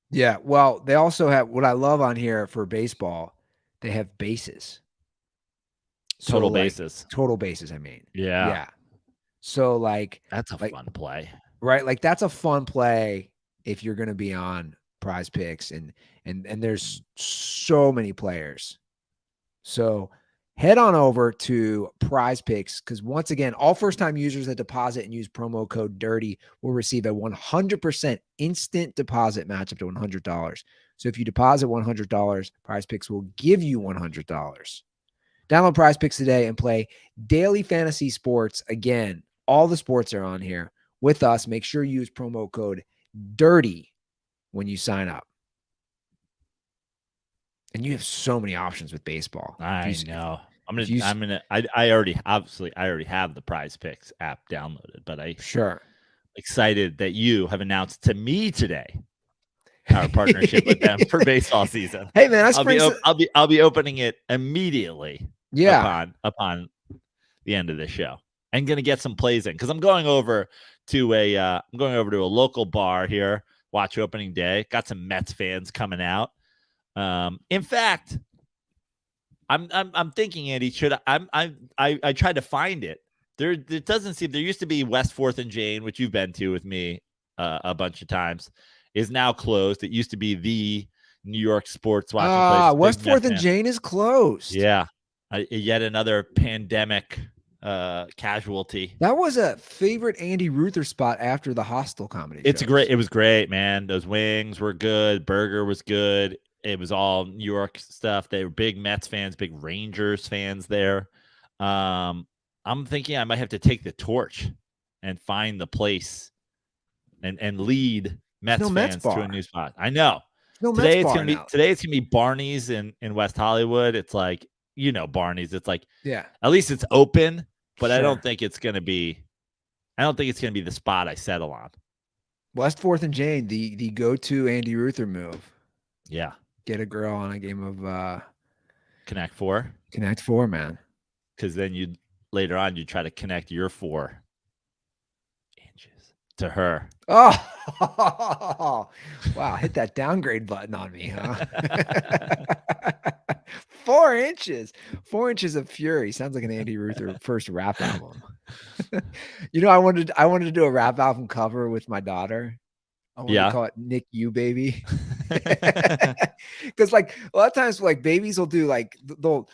Yeah. Well, they also have, what I love on here for baseball, they have bases. Total bases. Total bases, I mean. Yeah. Yeah. So that's a fun play. Right? Like, that's a fun play if you're going to be on Prize Picks, and there's so many players. So head on over to Prize Picks, because once again, all first-time users that deposit and use promo code DIRTY will receive a 100% instant deposit match up to $100. So if you deposit $100, Prize Picks will give you $100. Download Prize Picks today and play daily fantasy sports. Again, all the sports are on here with us. Make sure you use promo code DIRTY when you sign up. And you have so many options with baseball. I know. I already have the Prize Picks app downloaded, but excited that you have announced to me today our partnership with them for baseball season. Hey man, I'll be opening it immediately. Yeah. Upon the end of the show, and gonna get some plays in because I'm going over to a local bar here. Watch opening day. Got some Mets fans coming out. In fact, I'm thinking, Andy, I tried to find it. It doesn't seem there used to be West 4th and Jane, which you've been to with me a bunch of times, is now closed. It used to be the New York sports watching place. West 4th and Jane is closed. Yeah. Yet another pandemic casualty. That was a favorite Andy Ruther spot after the Hostel comedy shows. Great. It was great, man. Those wings were good. Burger was good. It was all New York stuff. They were big Mets fans, big Rangers fans there. I'm thinking I might have to take the torch and find the place and lead Mets fans to a new spot. I know. Today it's gonna be Barney's in West Hollywood. It's like, Barney's. It's like, yeah, at least it's open, but sure. I don't think it's gonna be the spot I settle on. West 4th and Jane, the go-to Andy Ruther move. Yeah. Get a girl on a game of Connect Four. Connect Four, man. Because then later on you try to connect your 4 inches to her. Oh, wow! Hit that downgrade button on me, huh? 4 inches, 4 inches of fury. Sounds like an Andy Ruther first rap album. I wanted to do a rap album cover with my daughter. I want to call it Nick You Baby. Because like a lot of times like babies will do like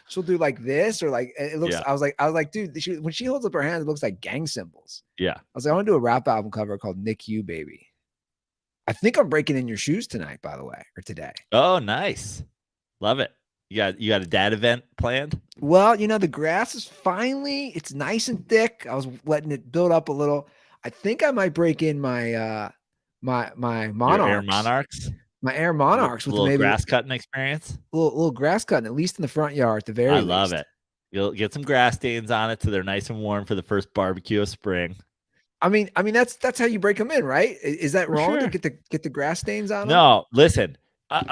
she'll do like this or like it looks. I was like, dude, when she holds up her hand, it looks like gang symbols. Yeah. I was like, I want to do a rap album cover called Nick You Baby. I think I'm breaking in your shoes tonight, by the way, or today. Oh, nice. Love it. You got a dad event planned? Well, the grass is it's nice and thick. I was letting it build up a little. I think I might break in my my Monarchs. Your Air Monarchs? My Air Monarchs with maybe grass cutting experience. Little grass cutting, at least in the front yard, at the very least. I love it. You'll get some grass stains on it so they're nice and warm for the first barbecue of spring. I mean that's how you break them in, right? Is that wrong to get the grass stains on them? No, listen.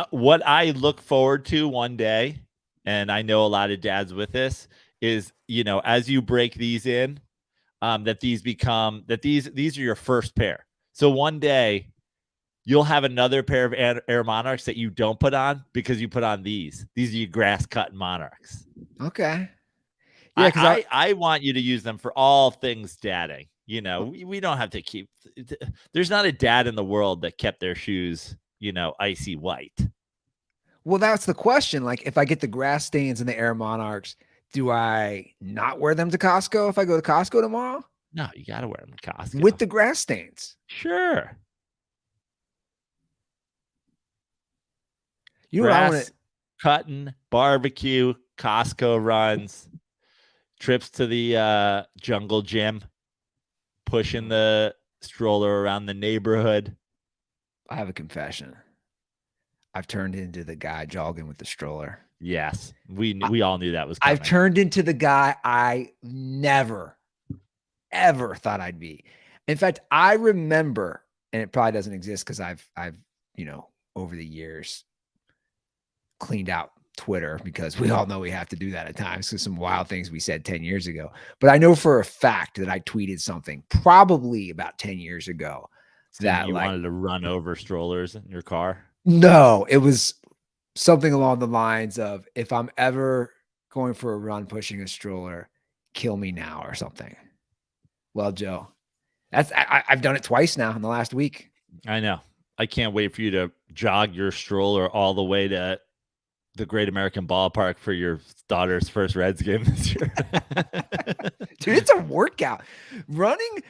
What I look forward to one day, and I know a lot of dads with this, is as you break these in, that these are your first pair. So one day you'll have another pair of Air Monarchs that you don't put on because you put on these. These are your grass cut Monarchs. Okay. Yeah, because I want you to use them for all things dadding. We don't have to keep. There's not a dad in the world that kept their shoes, icy white. Well, that's the question. Like, if I get the grass stains in the Air Monarchs, do I not wear them to Costco if I go to Costco tomorrow? No, you got to wear them to Costco. With the grass stains. Sure. Grass cutting, barbecue, Costco runs, trips to the jungle gym, pushing the stroller around the neighborhood. I have a confession. I've turned into the guy jogging with the stroller. Yes. We all knew that was coming. I've turned into the guy I never, ever thought I'd be. In fact, I remember, and it probably doesn't exist because I've over the years cleaned out Twitter, because we all know we have to do that at times because some wild things we said 10 years ago. But I know for a fact that I tweeted something probably about 10 years ago that you wanted to run over strollers in your car. No, it was something along the lines of, if I'm ever going for a run pushing a stroller, kill me now or something. Well, Joe, I've done it twice now in the last week. I know. I can't wait for you to jog your stroller all the way to the Great American Ballpark for your daughter's first Reds game this year. Dude, it's a workout. Running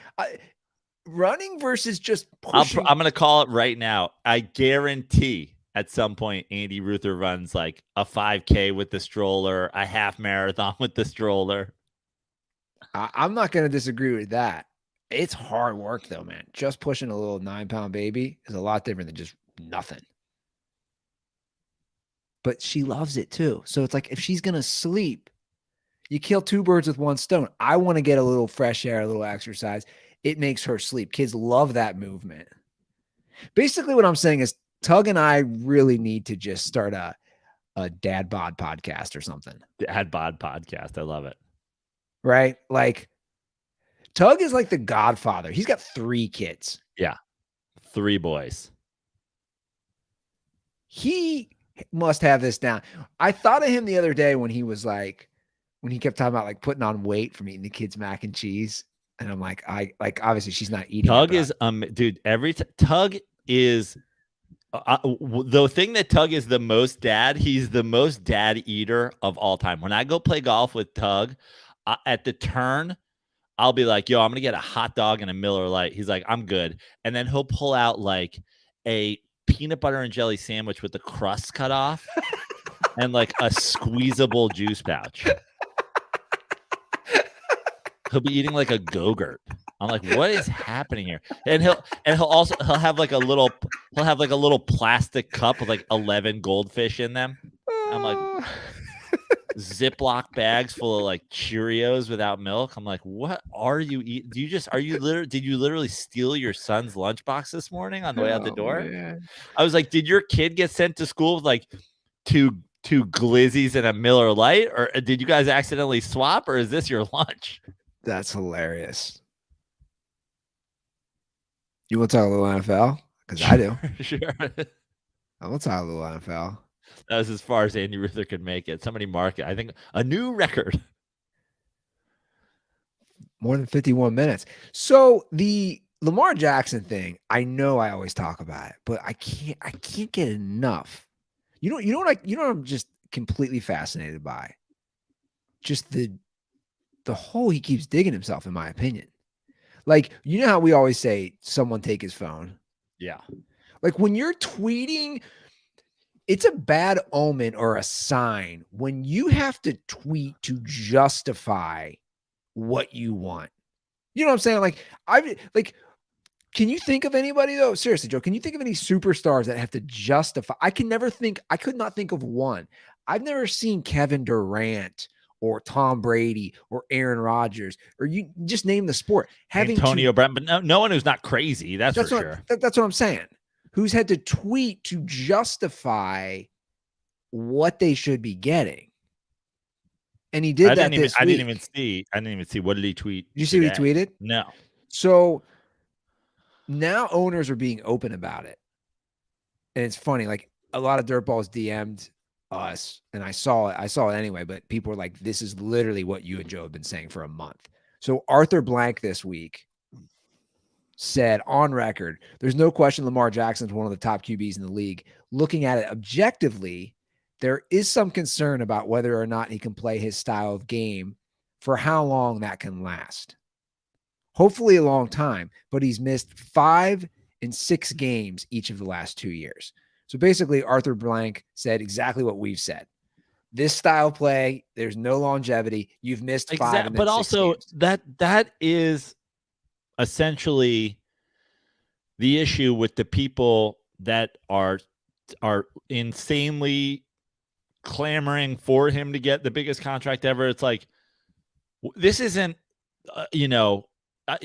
versus just pushing. I'm going to call it right now. I guarantee at some point Andy Ruther runs like a 5K with the stroller, a half marathon with the stroller. I'm not going to disagree with that. It's hard work though, man. Just pushing a little 9-pound baby is a lot different than just nothing. but she loves it too. So it's like if she's going to sleep, you kill two birds with one stone. I want to get a little fresh air, a little exercise. It makes her sleep. Kids love that movement. Basically, what I'm saying is Tug and I really need to just start a dad bod podcast or something. Dad bod podcast. I love it. Right? Like Tug is like the godfather. He's got 3 kids. Yeah. 3 boys. He must have this down. I thought of him the other day when he was like, when he kept talking about like putting on weight from eating the kids' mac and cheese. And I'm like, obviously she's not eating. Tug is, dude, Tug is the thing that Tug is the most dad. He's the most dad eater of all time. When I go play golf with Tug at the turn, I'll be like, yo, I'm going to get a hot dog and a Miller Lite. He's like, I'm good. And then he'll pull out like a peanut butter and jelly sandwich with the crust cut off and like a squeezable juice pouch. He'll be eating like a Go-Gurt. I'm like, what is happening here? And he'll have like a little plastic cup with like 11 goldfish in them. I'm like, Ziploc bags full of like Cheerios without milk. I'm like, what are you eating? Did you literally steal your son's lunchbox this morning on the way out the door? Man. I was like, did your kid get sent to school with like two Glizzies and a Miller Lite, or did you guys accidentally swap, or is this your lunch? That's hilarious. You want to talk a little NFL? Because I do. Sure. I want to talk a little NFL. That was as far as Andy Ruther could make it. Somebody mark it. I think a new record. More than 51 minutes. So the Lamar Jackson thing, I know I always talk about it, but I can't get enough. You know what I'm just completely fascinated by? Just the hole he keeps digging himself, in my opinion. Like, you know how we always say someone take his phone? Yeah. Like when you're tweeting, it's a bad omen or a sign when you have to tweet to justify what you want. You know what I'm saying? Like, can you think of anybody though? Seriously, Joe, can you think of any superstars that have to justify? I could not think of one. I've never seen Kevin Durant or Tom Brady or Aaron Rodgers, or you just name the sport. Antonio Brown, but no one who's not crazy. That's for sure. That's what I'm saying. Who's had to tweet to justify what they should be getting. And he did that this week. I didn't even see. What did he tweet? Did you see what he tweeted? No. So now owners are being open about it. And it's funny, like a lot of dirtballs DM'd us, and I saw it anyway, but people were like, this is literally what you and Joe have been saying for a month. So Arthur Blank this week said on record, there's no question Lamar Jackson is one of the top QBs in the league. Looking at it objectively, there is some concern about whether or not he can play his style of game for how long that can last. Hopefully a long time, but he's missed 5 and 6 games each of the last 2 years. So basically, Arthur Blank said exactly what we've said. This style play, there's no longevity. You've missed 5 and but also games. that is essentially the issue with the people that are insanely clamoring for him to get the biggest contract ever. It's like, this isn't,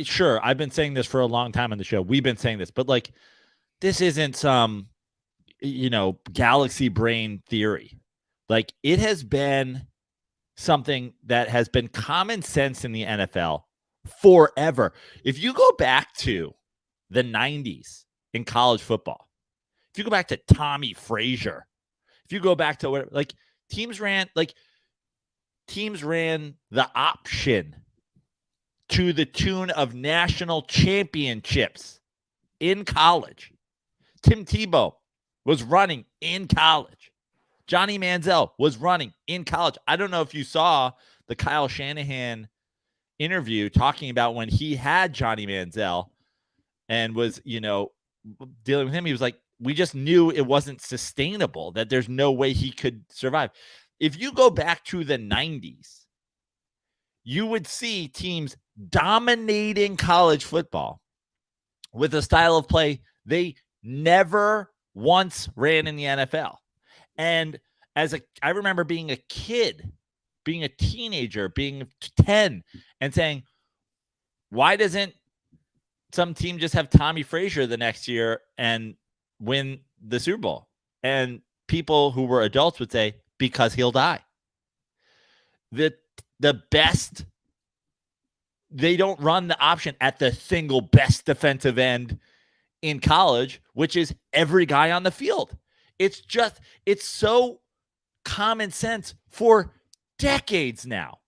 sure, I've been saying this for a long time on the show. We've been saying this, but like, this isn't some, galaxy brain theory. Like, it has been something that has been common sense in the NFL forever. If you go back to the 90s in college football, if you go back to Tommy Frazier, if you go back to whatever, like teams ran the option to the tune of national championships in college. Tim Tebow was running in college. Johnny Manziel was running in college. I don't know if you saw the Kyle Shanahan interview talking about when he had Johnny Manziel and was, dealing with him. He was like, we just knew it wasn't sustainable, that there's no way he could survive. If you go back to the 90s, you would see teams dominating college football with a style of play they never once ran in the NFL. And I remember being a kid, being a teenager, being 10 and saying, why doesn't some team just have Tommy Frazier the next year and win the Super Bowl? And people who were adults would say, because he'll die. The best, they don't run the option at the single best defensive end in college, which is every guy on the field. It's so common sense for decades now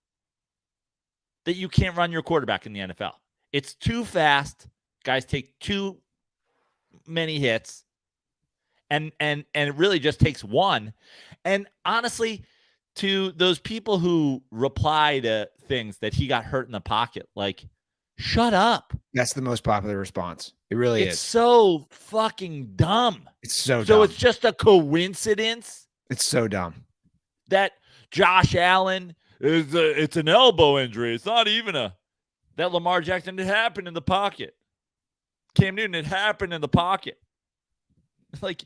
that you can't run your quarterback in the NFL. It's too fast. Guys take too many hits. And it really just takes one. And honestly, to those people who reply to things that he got hurt in the pocket, like, shut up. That's the most popular response. It really is. It's so fucking dumb. It's so dumb. So it's just a coincidence. It's so dumb that Josh Allen it's an elbow injury. It's not even that Lamar Jackson, it happened in the pocket. Cam Newton, it happened in the pocket. Like,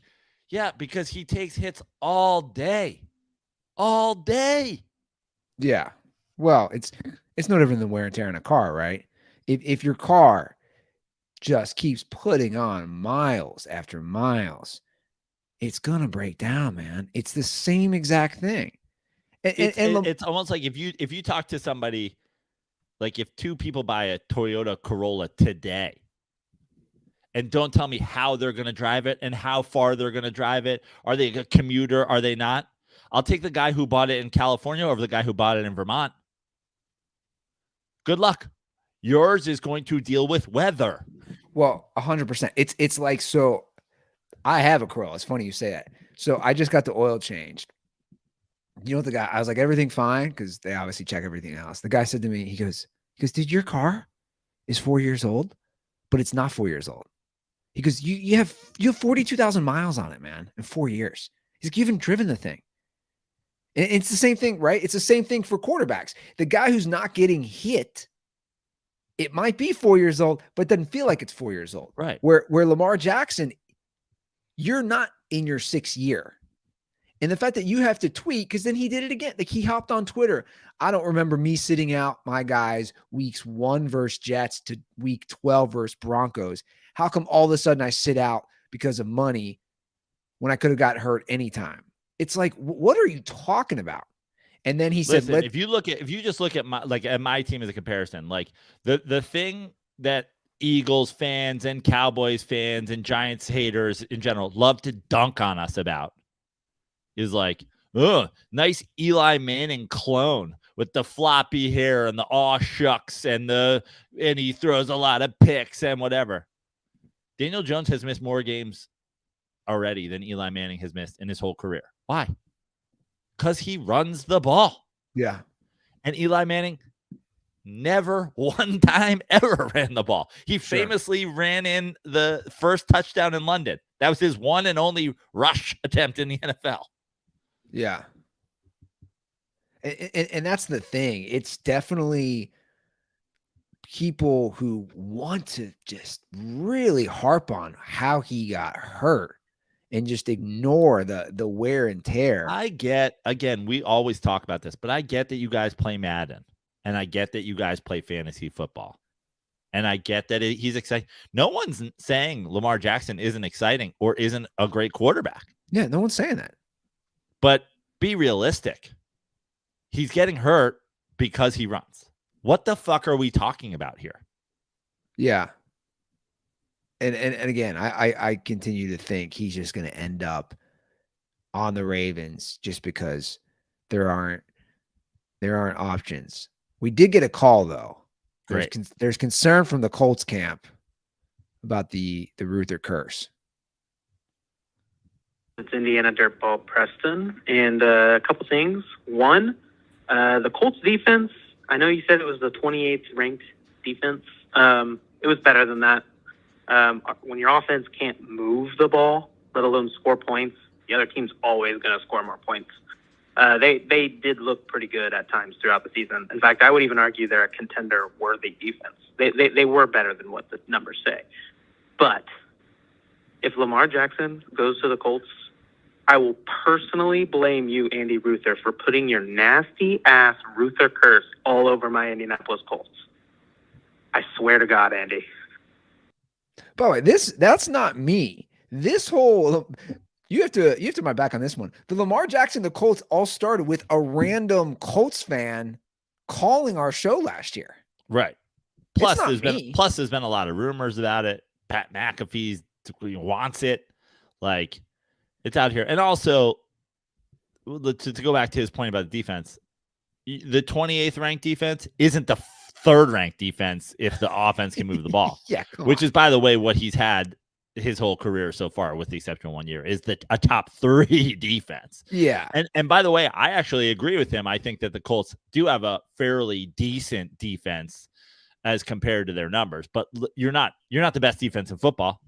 yeah, because he takes hits all day. All day. Yeah. Well, it's no different than wear and tear on a car, right? If your car just keeps putting on miles after miles, it's gonna break down, man. It's the same exact thing. It's almost like if you talk to somebody, like if two people buy a Toyota Corolla today and don't tell me how they're going to drive it and how far they're going to drive it, are they a commuter? Are they not? I'll take the guy who bought it in California over the guy who bought it in Vermont. Good luck. Yours is going to deal with weather. Well, 100%. It's like, so I have a Corolla. It's funny you say that. So I just got the oil changed. You know what the guy, I was like, everything fine? Because they obviously check everything else. The guy said to me, he goes, dude, your car is 4 years old, but it's not 4 years old. He goes, you have 42,000 miles on it, man, in 4 years. He's like, you haven't driven the thing. And it's the same thing, right? It's the same thing for quarterbacks. The guy who's not getting hit, it might be 4 years old, but doesn't feel like it's 4 years old. Right. Where Lamar Jackson, you're not in your 6th year. And the fact that you have to tweet, because then he did it again. Like, he hopped on Twitter. I don't remember me sitting out my guys weeks 1 versus Jets to week 12 versus Broncos. How come all of a sudden I sit out because of money when I could have got hurt anytime? It's like, what are you talking about? And then he said, if you just look at my team as a comparison, like the thing that Eagles fans and Cowboys fans and Giants haters in general love to dunk on us about is like, nice Eli Manning clone with the floppy hair and the aw shucks and he throws a lot of picks and whatever. Daniel Jones has missed more games already than Eli Manning has missed in his whole career. Why? Because he runs the ball. Yeah. And Eli Manning never one time ever ran the ball. He famously ran in the first touchdown in London. That was his one and only rush attempt in the NFL. Yeah. And that's the thing. It's definitely people who want to just really harp on how he got hurt and just ignore the wear and tear. I get, again, we always talk about this, but I get that you guys play Madden and I get that you guys play fantasy football. And I get that he's exciting. No one's saying Lamar Jackson isn't exciting or isn't a great quarterback. Yeah, no one's saying that. But be realistic. He's getting hurt because he runs. What the fuck are we talking about here? Yeah. And again, I continue to think he's just going to end up on the Ravens just because there aren't options. We did get a call though. There's concern from the Colts camp about the Ruther curse. It's Indiana DirtBall Preston, and a couple things. One, the Colts defense. I know you said it was the 28th ranked defense. It was better than that. When your offense can't move the ball, let alone score points, the other team's always going to score more points. They did look pretty good at times throughout the season. In fact, I would even argue they're a contender-worthy defense. They were better than what the numbers say. But if Lamar Jackson goes to the Colts I will personally blame you, Andy Ruther, for putting your nasty ass Ruther curse all over my Indianapolis Colts. I swear to God, Andy. By the way, that's not me. This whole you have to my back on this one. The Lamar Jackson, the Colts all started with a random Colts fan calling our show last year. Right. Plus there's been a lot of rumors about it. Pat McAfee wants it. Like, it's out here. And also, to go back to his point about the defense, the 28th ranked defense isn't the third ranked defense if the offense can move the ball. Yeah, which is, by the way, what he's had his whole career so far, with the exception of 1 year, is a top 3 defense. Yeah. And by the way, I actually agree with him. I think that the Colts do have a fairly decent defense as compared to their numbers, but you're not the best defense in football.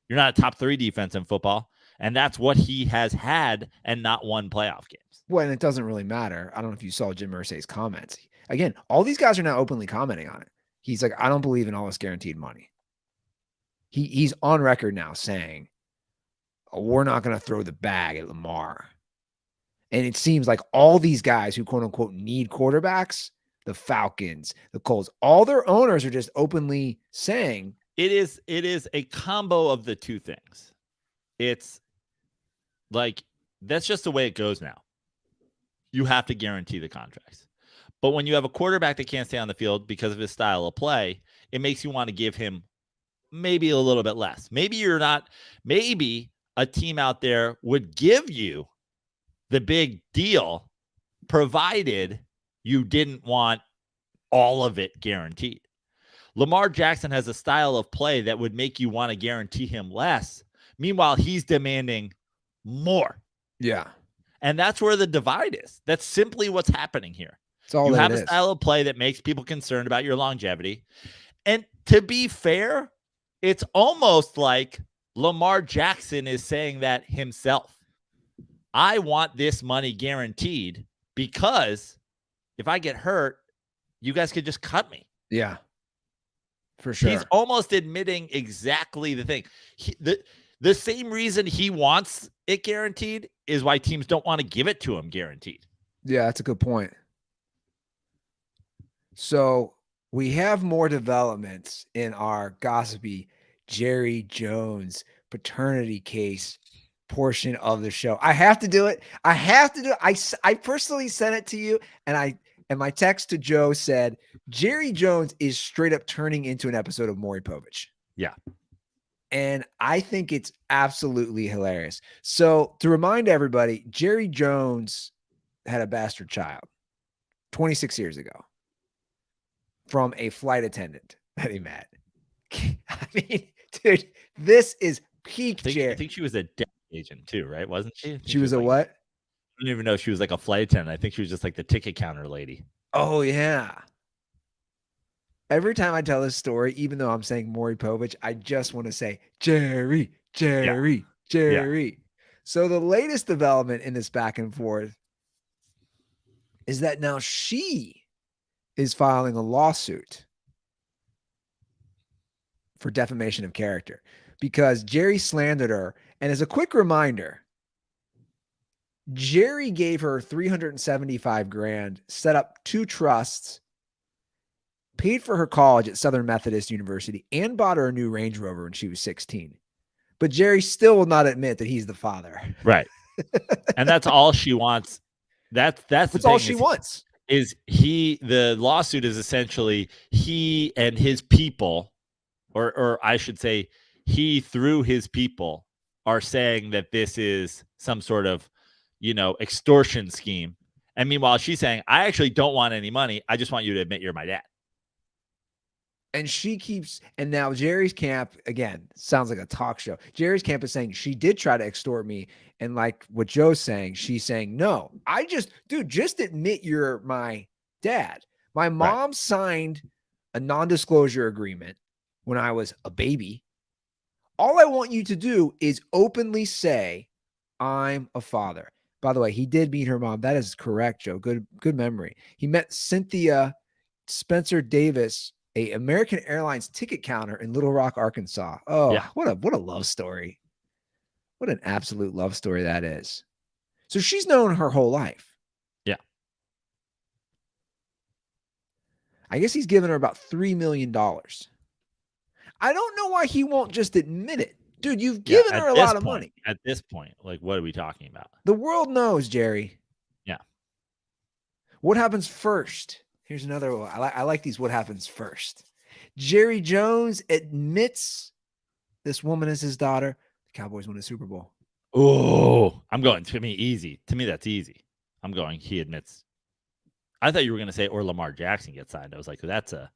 You're not a top 3 defense in football. And that's what he has had and not won playoff games. Well, and it doesn't really matter. I don't know if you saw Jim Irsay's comments. Again, all these guys are now openly commenting on it. He's like, I don't believe in all this guaranteed money. He's on record now saying, we're not going to throw the bag at Lamar. And it seems like all these guys who quote unquote need quarterbacks, the Falcons, the Colts, all their owners are just openly saying it is a combo of the two things. It's like, that's just the way it goes now. You have to guarantee the contracts. But when you have a quarterback that can't stay on the field because of his style of play, it makes you want to give him maybe a little bit less. Maybe a team out there would give you the big deal, provided you didn't want all of it guaranteed. Lamar Jackson has a style of play that would make you want to guarantee him less. Meanwhile, he's demanding more. Yeah. And that's where the divide is. That's simply what's happening here. You have a style of play that makes people concerned about your longevity. And to be fair, it's almost like Lamar Jackson is saying that himself. I want this money guaranteed because if I get hurt, you guys could just cut me. Yeah, for sure. He's almost admitting exactly the thing. The same reason he wants it guaranteed is why teams don't want to give it to him guaranteed. Yeah, that's a good point. So we have more developments in our gossipy Jerry Jones paternity case portion of the show. I have to do it. I personally sent it to you, and my text to Joe said, Jerry Jones is straight up turning into an episode of Maury Povich. Yeah. And I think it's absolutely hilarious. So to remind everybody, Jerry Jones had a bastard child 26 years ago from a flight attendant that he met. I mean, dude, this is peak Jerry. I think she was a debt agent too, right? Wasn't she? She was a what? I don't even know if she was like a flight attendant. I think she was just like the ticket counter lady. Oh, yeah. Every time I tell this story, even though I'm saying Maury Povich, I just want to say Jerry. Yeah. So the latest development in this back and forth is that now she is filing a lawsuit for defamation of character because Jerry slandered her. And as a quick reminder, Jerry gave her $375,000, set up 2 trusts, paid for her college at Southern Methodist University, and bought her a new Range Rover when she was 16. But Jerry still will not admit that he's the father. Right. And that's all she wants. That's all she wants. The lawsuit is essentially he and his people, or I should say he through his people, are saying that this is some sort of, extortion scheme. And meanwhile, she's saying, I actually don't want any money. I just want you to admit you're my dad. And and now Jerry's camp, again, sounds like a talk show. Jerry's camp is saying she did try to extort me. And like what Joe's saying, she's saying, no, just admit you're my dad. My mom signed a non-disclosure agreement when I was a baby. All I want you to do is openly say, I'm a father. By the way, he did meet her mom. That is correct, Joe. Good memory. He met Cynthia Spencer Davis, a American Airlines ticket counter in Little Rock, Arkansas. Oh, yeah. What a love story. What an absolute love story that is. So she's known her whole life. Yeah. I guess he's given her about $3 million. I don't know why he won't just admit it. Dude, you've given her a lot of money. At this point, like, what are we talking about? The world knows, Jerry. Yeah. What happens first? Here's another one. I like these what happens first. Jerry Jones admits this woman is his daughter. The Cowboys win a Super Bowl. Oh, I'm going. To me, easy. To me, that's easy. I'm going. He admits. I thought you were going to say, or Lamar Jackson gets signed. I was like, that's a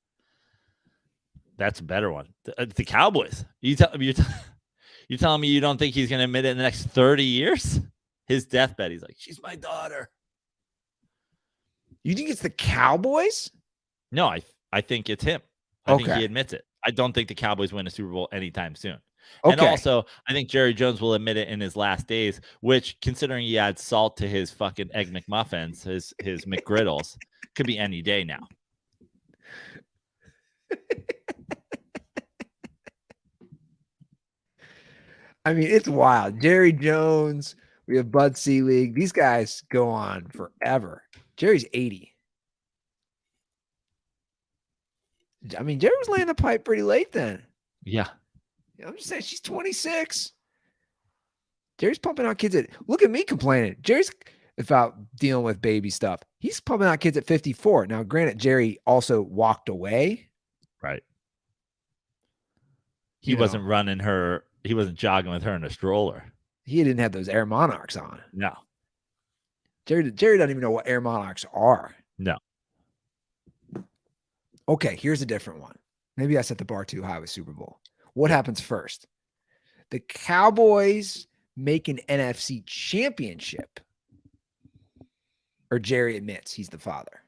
better one. The Cowboys. You're telling me you don't think he's going to admit it in the next 30 years? His deathbed. He's like, she's my daughter. You think it's the Cowboys? No, I think it's him. I think he admits it. I don't think the Cowboys win a Super Bowl anytime soon. Okay. And also, I think Jerry Jones will admit it in his last days, which, considering he adds salt to his fucking Egg McMuffins, his McGriddles, could be any day now. I mean, it's wild. Jerry Jones, we have Bud Selig. These guys go on forever. Jerry's 80. I mean, Jerry was laying the pipe pretty late then. Yeah. I'm just saying, she's 26. Jerry's pumping out kids look at me complaining. Jerry's about dealing with baby stuff. He's pumping out kids at 54. Now, granted, Jerry also walked away. Right. He wasn't running her. He wasn't jogging with her in a stroller. He didn't have those Air Monarchs on. No. Jerry doesn't even know what Air Monarchs are. No. Okay, here's a different one. Maybe I set the bar too high with Super Bowl. What happens first? The Cowboys make an NFC championship. Or Jerry admits he's the father.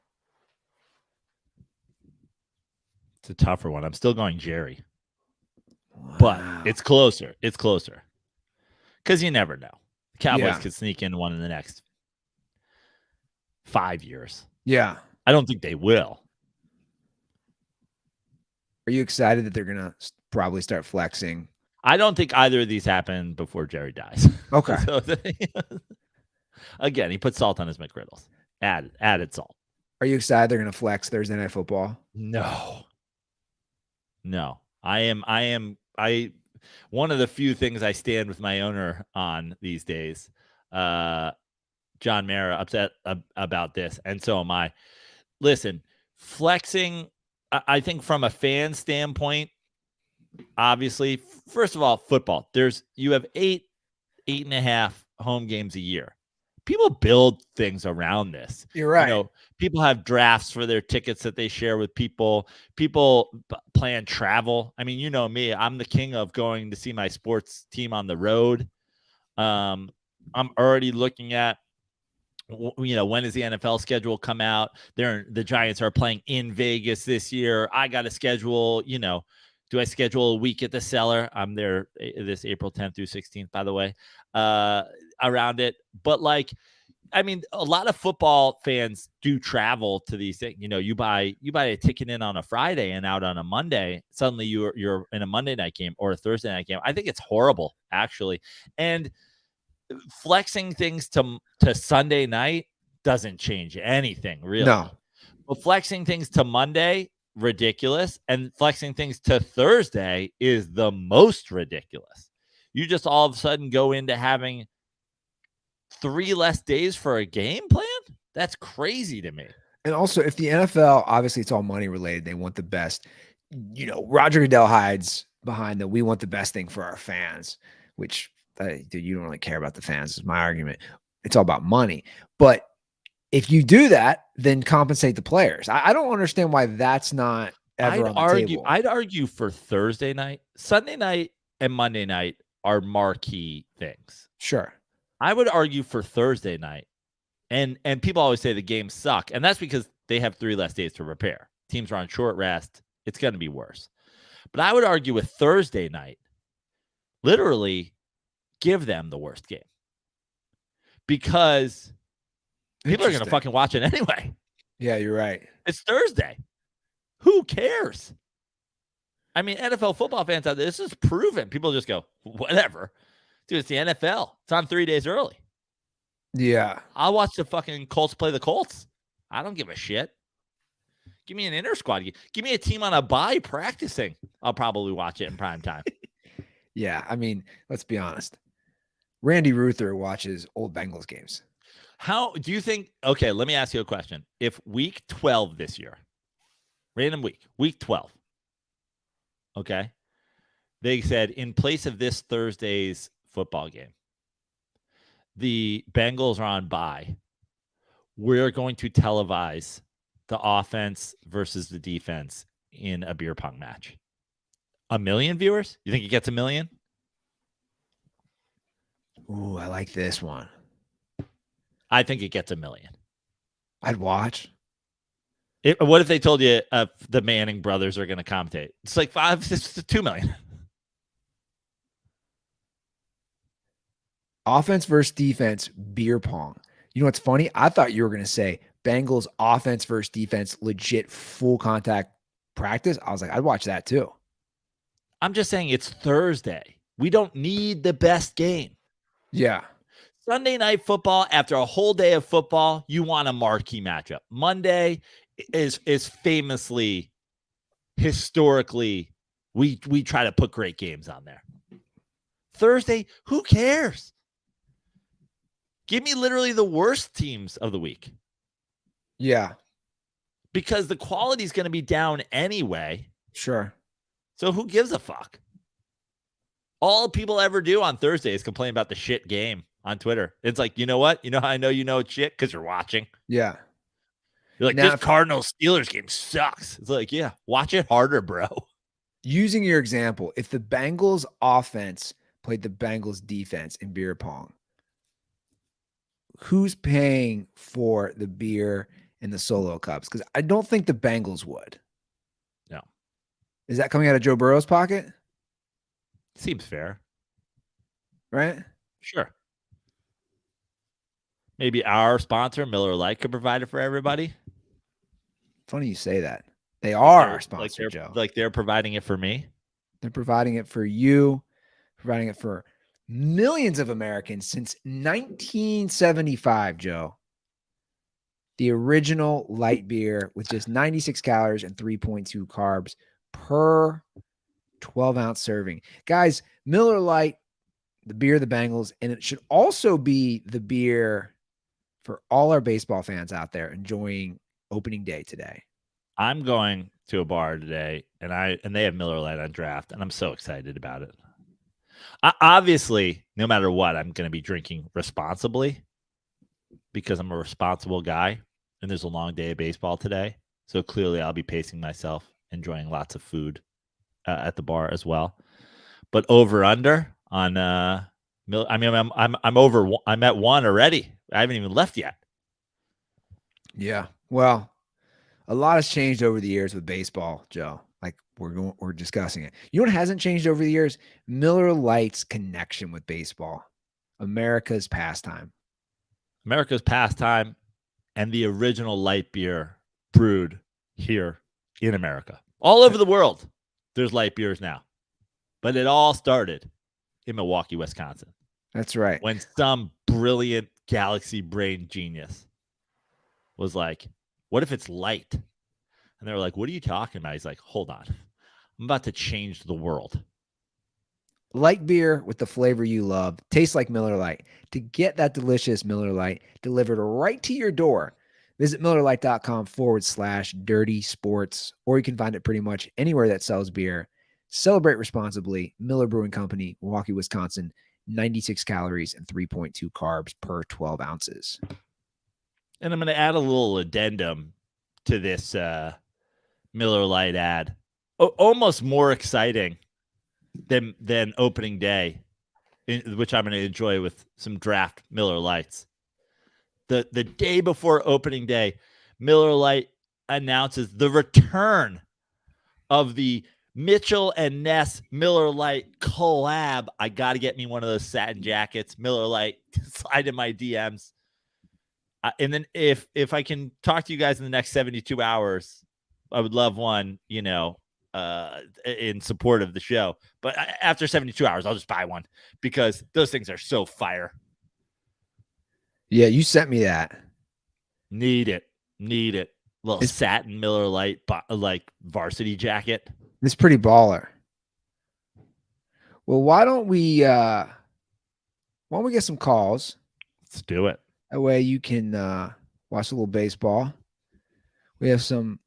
It's a tougher one. I'm still going Jerry. Wow. But it's closer. It's closer. Because you never know. The Cowboys could sneak in one in the next 5 years. Yeah. I don't think they will. Are you excited that they're going to probably start flexing? I don't think either of these happen before Jerry dies. Okay. So, again, he put salt on his McGriddles. Added salt. Are you excited they're going to flex Thursday Night Football? No. One of the few things I stand with my owner on these days, John Mara, upset about this, and so am I. Listen, flexing, I think from a fan standpoint, obviously, first of all, football. You have 8.5 home games a year. People build things around this. You're right. People have drafts for their tickets that they share with people. People plan travel. I mean, you know me. I'm the king of going to see my sports team on the road. I'm already looking at, when does the NFL schedule come out? The Giants are playing in Vegas this year. I got to schedule, do I schedule a week at the Cellar? I'm there this April 10th through 16th, by the way, around it. But a lot of football fans do travel to these things. You buy a ticket in on a Friday and out on a Monday. Suddenly you're in a Monday night game or a Thursday night game. I think it's horrible, actually. And flexing things to Sunday night doesn't change anything, really. No. But flexing things to Monday, ridiculous. And flexing things to Thursday is the most ridiculous. You just all of a sudden go into having 3 less days for a game plan? That's crazy to me. And also, if the NFL, obviously it's all money related, they want the best. Roger Goodell hides behind the we want the best thing for our fans, which dude, you don't really care about the fans is my argument. It's all about money. But if you do that, then compensate the players. I don't understand why that's not ever on the table. I'd argue for Thursday night. Sunday night and Monday night are marquee things. Sure. I would argue for Thursday night. And people always say the games suck. And that's because they have 3 less days to prepare. Teams are on short rest. It's going to be worse. But I would argue with Thursday night, literally give them the worst game. Because people are going to fucking watch it anyway. Yeah, you're right. It's Thursday. Who cares? I mean, NFL football fans out there, this is proven. People just go, whatever. Dude, it's the NFL. It's on 3 days early. Yeah. I'll watch the fucking Colts play the Colts. I don't give a shit. Give me an inter squad. Give me a team on a bye practicing. I'll probably watch it in prime time. Yeah. I mean, let's be honest. Randy Ruther watches old Bengals games. How do you think? Okay, let me ask you a question. If week 12 this year, random week 12, okay, they said in place of this Thursday's football game, the Bengals are on bye. We're going to televise the offense versus the defense in a beer pong match. 1 million viewers? You think it gets 1 million? Ooh, I like this one. I think it gets 1 million. I'd watch. What if they told you the Manning brothers are going to commentate? It's like 2 million. Offense versus defense, beer pong. You know what's funny? I thought you were going to say Bengals offense versus defense, legit full contact practice. I was like, I'd watch that too. I'm just saying it's Thursday. We don't need the best game. Yeah. Sunday night football, after a whole day of football, you want a marquee matchup. Monday is famously, historically, we try to put great games on there. Thursday, who cares? Give me literally the worst teams of the week. Yeah. Because the quality is going to be down anyway. Sure. So who gives a fuck? All people ever do on Thursday is complain about the shit game on Twitter. It's like, you know what? You know how I know you know it's shit? Because you're watching. Yeah. You're like, this Cardinals-Steelers game sucks. It's like, yeah, watch it harder, bro. Using your example, if the Bengals offense played the Bengals defense in beer pong, who's paying for the beer and the solo cups? Because I don't think the Bengals would. No. Is that coming out of Joe Burrow's pocket? Seems fair. Right? Sure. Maybe our sponsor, Miller Lite, could provide it for everybody. Funny you say that. They are our sponsor, Joe. Like they're providing it for me. They're providing it for you, providing it for millions of Americans since 1975, Joe. The original light beer with just 96 calories and 3.2 carbs per 12-ounce serving. Guys, Miller Lite, the beer of the Bengals, and it should also be the beer for all our baseball fans out there enjoying opening day today. I'm going to a bar today, and they have Miller Lite on draft, and I'm so excited about it. Obviously, no matter what, I'm going to be drinking responsibly because I'm a responsible guy, and there's a long day of baseball today. So clearly, I'll be pacing myself, enjoying lots of food at the bar as well. But over under on I'm over. I'm at 1 already. I haven't even left yet. Yeah. Well, a lot has changed over the years with baseball, Joe. Like we're discussing it. You know what hasn't changed over the years? Miller Lite's connection with baseball. America's pastime. America's pastime and the original light beer brewed here in America. All over the world, there's light beers now. But it all started in Milwaukee, Wisconsin. That's right. When some brilliant galaxy brain genius was like, what if it's light? And they were like, what are you talking about? He's like, hold on. I'm about to change the world. Light beer with the flavor you love. Tastes like Miller Lite. To get that delicious Miller Lite delivered right to your door, visit MillerLite.com/dirty sports, or you can find it pretty much anywhere that sells beer. Celebrate responsibly. Miller Brewing Company, Milwaukee, Wisconsin. 96 calories and 3.2 carbs per 12 ounces. And I'm going to add a little addendum to this Miller Lite ad. Almost more exciting than opening day, which I'm going to enjoy with some draft Miller Lights. The day before opening day, Miller Lite announces the return of the Mitchell and Ness Miller Lite collab. I got to get me one of those satin jackets. Miller Lite, slide in my DMs. And then if I can talk to you guys in the next 72 hours, I would love one, in support of the show. But after 72 hours, I'll just buy one because those things are so fire. Yeah, you sent me that. Need it. Little satin Miller Lite like varsity jacket. It's pretty baller. Well, why don't we get some calls? Let's do it. That way you can watch a little baseball. We have some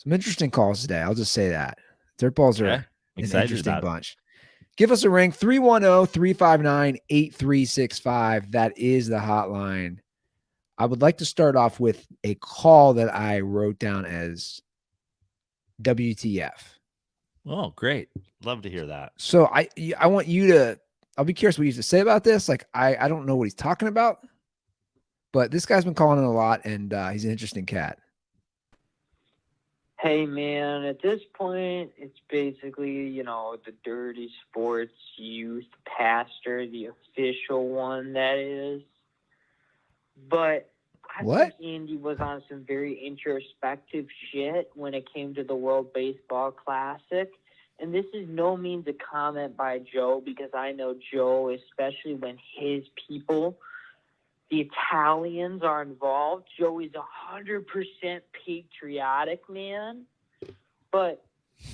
interesting calls today. I'll just say that. Dirtballs are an interesting bunch. Give us a ring, 310-359-8365. That is the hotline. I would like to start off with a call that I wrote down as WTF. Oh, great. Love to hear that. So I want you to, I'll be curious what you have to say about this. Like, I don't know what he's talking about, but this guy's been calling in a lot, and he's an interesting cat. Hey, man, at this point, it's basically, the Dirty Sports Youth Pastor, the official one, that is. But I think Andy was on some very introspective shit when it came to the World Baseball Classic. And this is no means a comment by Joe, because I know Joe, especially when his people, the Italians, are involved. Joe is 100% patriotic, man. But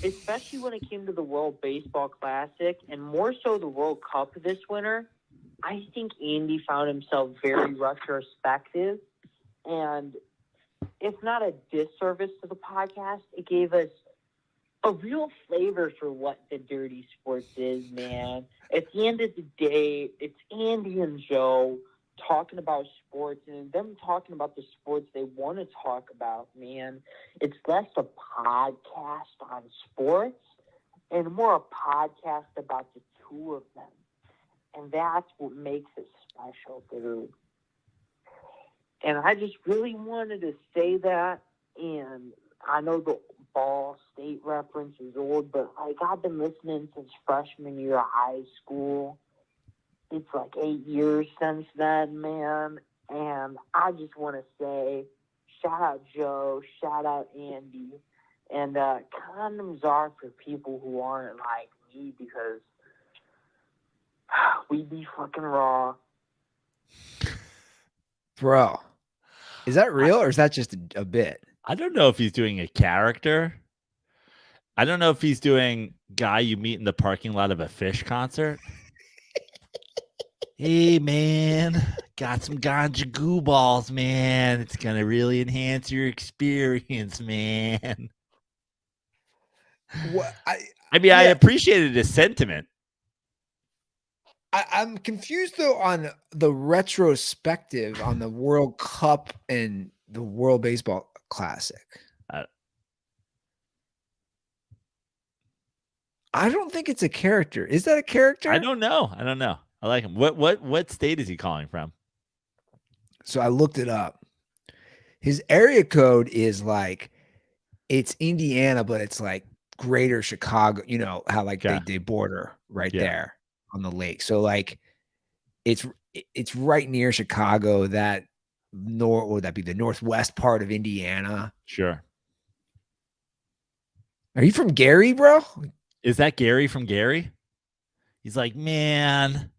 especially when it came to the World Baseball Classic, and more so the World Cup this winter, I think Andy found himself very retrospective. And it's not a disservice to the podcast. It gave us a real flavor for what the Dirty Sports is, man. At the end of the day, it's Andy and Joe talking about sports, and them talking about the sports they want to talk about, man. It's less a podcast on sports and more a podcast about the two of them. And that's what makes it special, dude. And I just really wanted to say that. And I know the Ball State reference is old, but I've been listening since freshman year of high school. It's like 8 years since then, man. And I just want to say, shout out Joe, shout out Andy. And condoms are for people who aren't like me, because we be fucking raw. Bro, is that real or is that just a bit? I don't know if he's doing a character. I don't know if he's doing guy you meet in the parking lot of a Fish concert. Hey, man, got some ganja goo balls, man. It's going to really enhance your experience, man. What? I appreciated his sentiment. I'm confused, though, on the retrospective on the World Cup and the World Baseball Classic. I don't think it's a character. Is that a character? I don't know. I like him. What state is he calling from? So I looked it up. His area code is like, it's Indiana, but it's like greater Chicago. You know how they border there on the lake. So like it's right near Chicago, that would that be the northwest part of Indiana? Sure. Are you from Gary, bro? Is that Gary from Gary? He's like, man,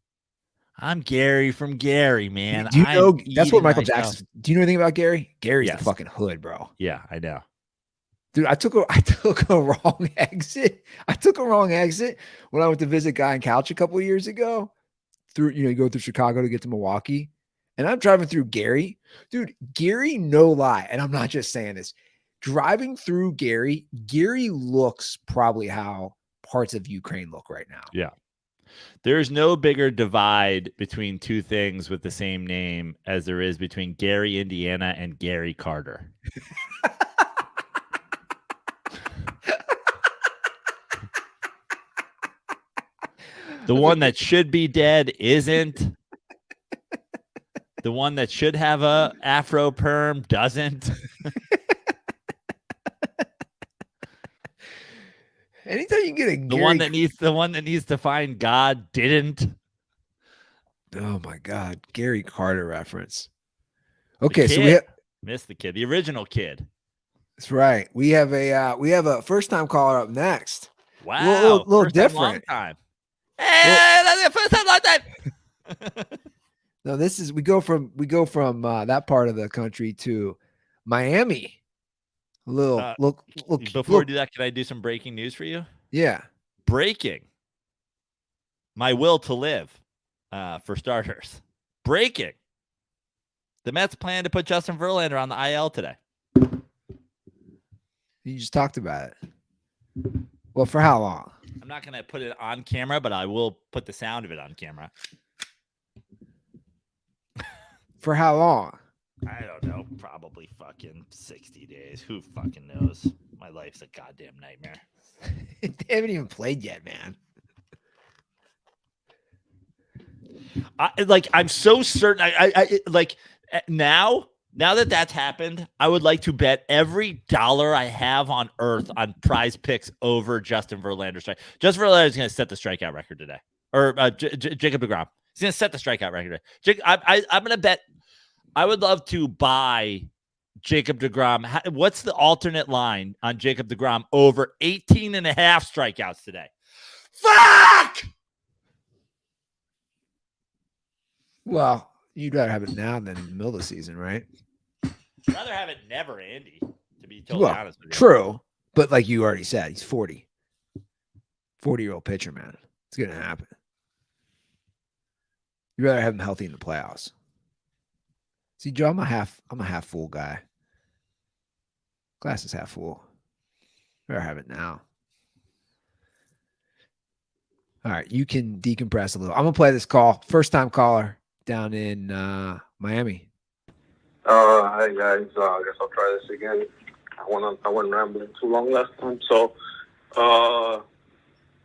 I'm Gary from Gary, man. Do you know that's what Michael Jackson? Do you know anything about Gary? Gary's the fucking hood, bro. Yeah, I know. Dude, I took a wrong exit. When I went to visit Guy and Couch a couple of years ago. You go through Chicago to get to Milwaukee. And I'm driving through Gary. Dude, Gary, no lie. And I'm not just saying this. Driving through Gary looks probably how parts of Ukraine look right now. Yeah. There's no bigger divide between two things with the same name as there is between Gary, Indiana, and Gary Carter. The one that should be dead isn't. The one that should have a afro perm doesn't. Anytime you get a the one that needs to find God didn't. Oh my God, Gary Carter reference. Okay, so we missed the kid, the original kid. That's right. We have a first time caller up next. Wow, little first time, different. long time. Hey, that's the first time, long time. No, we go from that part of the country to Miami. Before we do that, can I do some breaking news for you? Yeah. Breaking. My will to live, for starters. Breaking. The Mets plan to put Justin Verlander on the IL today. You just talked about it. Well, for how long? I'm not going to put it on camera, but I will put the sound of it on camera. For how long? I don't know. Probably fucking 60 days. Who fucking knows? My life's a goddamn nightmare. They haven't even played yet, man. I'm so certain. I like now that that's happened, I would like to bet every dollar I have on earth on Prize Picks over Justin Verlander strike. Justin Verlander is going to set the strikeout record today, or Jacob deGrom. He's going to set the strikeout record today. I'm going to bet. I would love to buy Jacob deGrom. What's the alternate line on Jacob deGrom over 18 and a half strikeouts today? Fuck! Well, you'd rather have it now than in the middle of the season, right? I'd rather have it never, Andy, to be totally honest with you. True. But like you already said, he's 40. 40-year-old pitcher, man. It's going to happen. You'd rather have him healthy in the playoffs. See, Joe, I'm a half full guy. Glass is half full. Better have it now. All right, you can decompress a little. I'm gonna play this call. First time caller down in Miami. Hi guys. I guess I'll try this again. I wasn't rambling too long last time. So,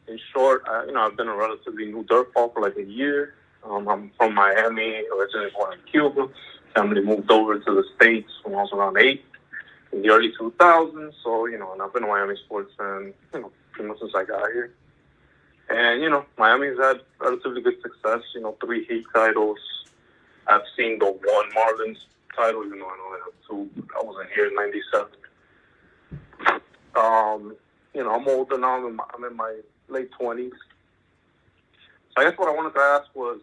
in short, I've been a relatively new DirtBall for like a year. I'm from Miami, originally born in Cuba. Family moved over to the States when I was around 8 in the early 2000s. So, and I've been a Miami sports fan, pretty much since I got here. And, Miami's had relatively good success, 3 Heat titles. I've seen the 1 Marlins title, I know they have 2. I wasn't here in 97. I'm older now. I'm in my late 20s. So I guess what I wanted to ask was,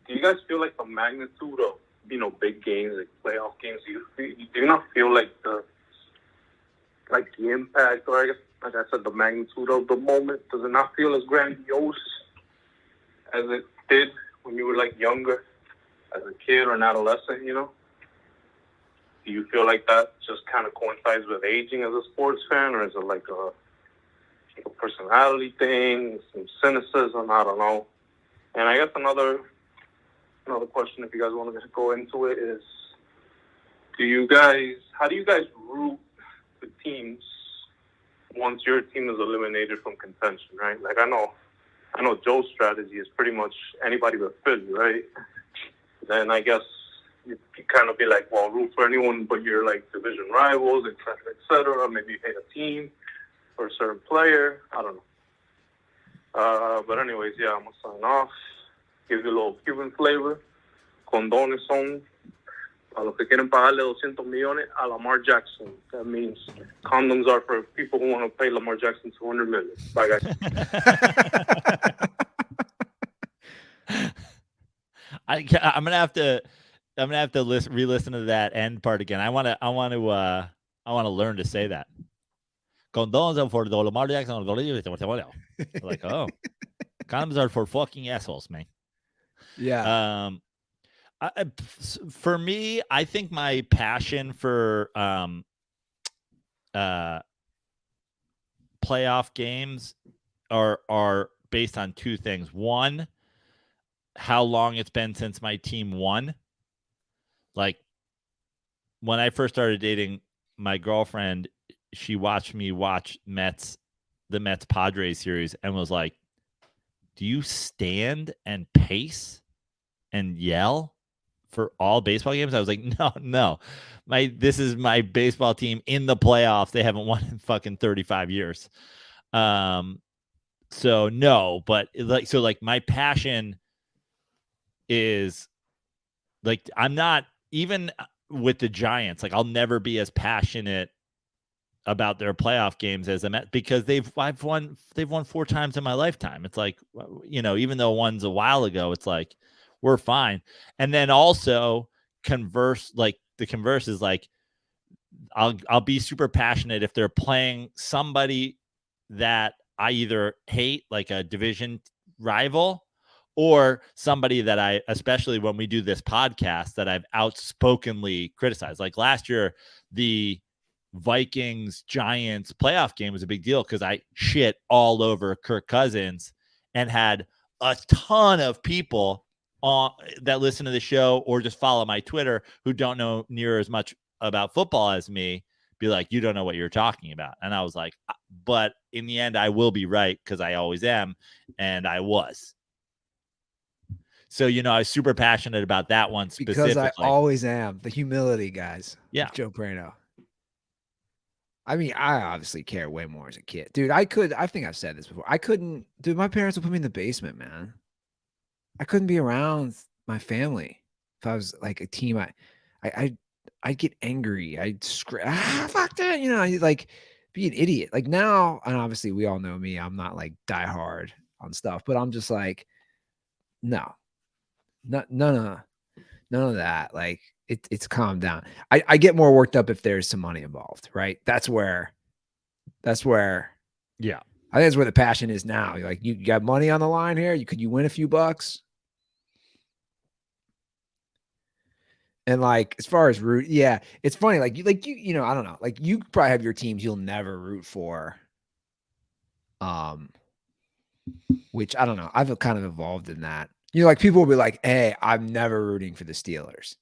do you guys feel like the magnitude of, big games, like playoff games, do you not feel like the impact, or I guess, like I said, the magnitude of the moment, does it not feel as grandiose as it did when you were younger, as a kid or an adolescent, Do you feel like that just kind of coincides with aging as a sports fan, or is it like a personality thing, some cynicism? I don't know. And I guess another question, if you guys want to just go into it, is how do you guys root for teams once your team is eliminated from contention, right? Like I know Joe's strategy is pretty much anybody but Philly, right? Then I guess you kind of be like, well, root for anyone but your division rivals, et cetera, et cetera. Maybe you hate a team or a certain player. I don't know. But anyways, yeah, I'm gonna sign off. Give you a little Cuban flavor. Condones son a los que quieren pagarle 200 millones a Lamar Jackson. That means condoms are for people who want to pay Lamar Jackson $200 million. Bye, guys. I'm gonna have to re-listen to that end part again. I want to learn to say that. Condones for the Lamar Jackson. Like, oh, condoms are for fucking assholes, man. Yeah. For me, I think my passion for playoff games are based on 2 things. One, how long it's been since my team won. Like when I first started dating my girlfriend, she watched me watch the Mets Padres series and was like, "Do you stand and pace and yell for all baseball games?" I was like, no. This is my baseball team in the playoffs. They haven't won in fucking 35 years. So no, but my passion is I'm not even with the Giants. I'll never be as passionate about their playoff games as a Met because they've won 4 times in my lifetime. It's like, even though one's a while ago, it's like we're fine. And then also the converse is like I'll be super passionate if they're playing somebody that I either hate, like a division rival, or somebody that I, especially when we do this podcast, that I've outspokenly criticized. Like last year, the Vikings Giants playoff game was a big deal because I shit all over Kirk Cousins and had a ton of people that listen to the show or just follow my Twitter who don't know near as much about football as me be like, you don't know what you're talking about. And I was like, but in the end, I will be right because I always am. And I was. So, I was super passionate about that one specifically. Because I always am. The humility, guys. Yeah. Joe Prano. I mean, I obviously care way more as a kid. Dude, I think I've said this before. My parents would put me in the basement, man. I couldn't be around my family. If I was like a team, I'd get angry. I'd scream, fuck that. I'd like be an idiot. Like now, and obviously we all know me. I'm not like diehard on stuff, but I'm just like, no, none of that. Like it's calmed down. I get more worked up if there's some money involved, right? That's where, yeah. I think that's where the passion is now. You're like, you got money on the line here. Could you win a few bucks? And like, as far as root, yeah, it's funny. Like you, I don't know. Like you probably have your teams you'll never root for. Which I don't know. I've kind of evolved in that. Like people will be like, hey, I'm never rooting for the Steelers.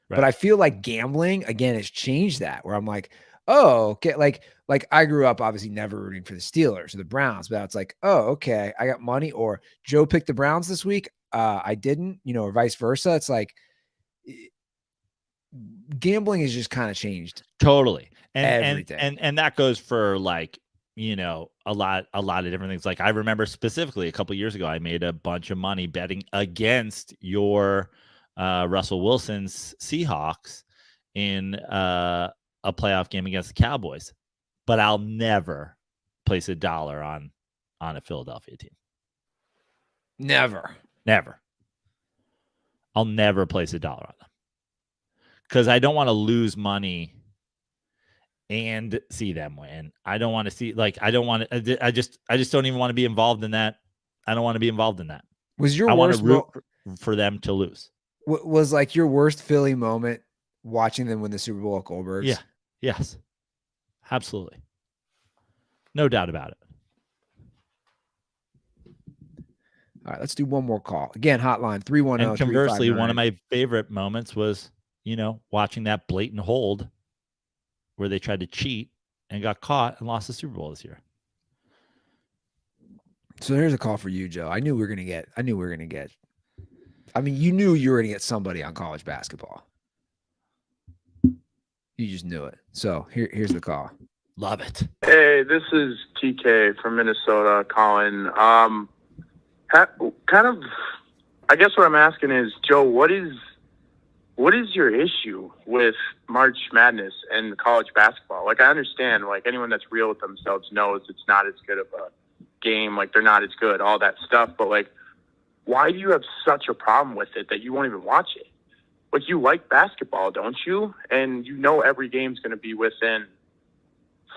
Right. But I feel like gambling, again, has changed that where I'm like, oh, okay. Like I grew up obviously never rooting for the Steelers or the Browns, but it's like, oh, okay, I got money. Or Joe picked the Browns this week. I didn't, or vice versa. It's like gambling has just kind of changed. Totally. Everything. And that goes for like, a lot of different things. Like I remember specifically a couple of years ago, I made a bunch of money betting against your Russell Wilson's Seahawks in a playoff game against the Cowboys, but I'll never place $1 on a Philadelphia team. Never. I'll never place $1 on them because I don't want to lose money and see them win. I don't want to see, I don't want to, I just don't even want to be involved in that. I don't want to be involved in that. Was your I worst want to root for them to lose. Was like your worst Philly moment watching them win the Super Bowl at Goldberg's? Yeah. Yes. Absolutely. No doubt about it. All right, let's do one more call. Again, hotline 310. And conversely, one of my favorite moments was, watching that blatant hold where they tried to cheat and got caught and lost the Super Bowl this year. So here's a call for you, Joe. I knew we were going to get. I mean, you knew you were going to get somebody on college basketball. You just knew it. So here's the call. Love it. Hey, this is TK from Minnesota calling. I guess what I'm asking is, Joe, what is your issue with March Madness and college basketball? Like, I understand, like, anyone that's real with themselves knows it's not as good of a game. Like, they're not as good, all that stuff. But, like, why do you have such a problem with it that you won't even watch it? Like, you like basketball, don't you? And you know every game's going to be within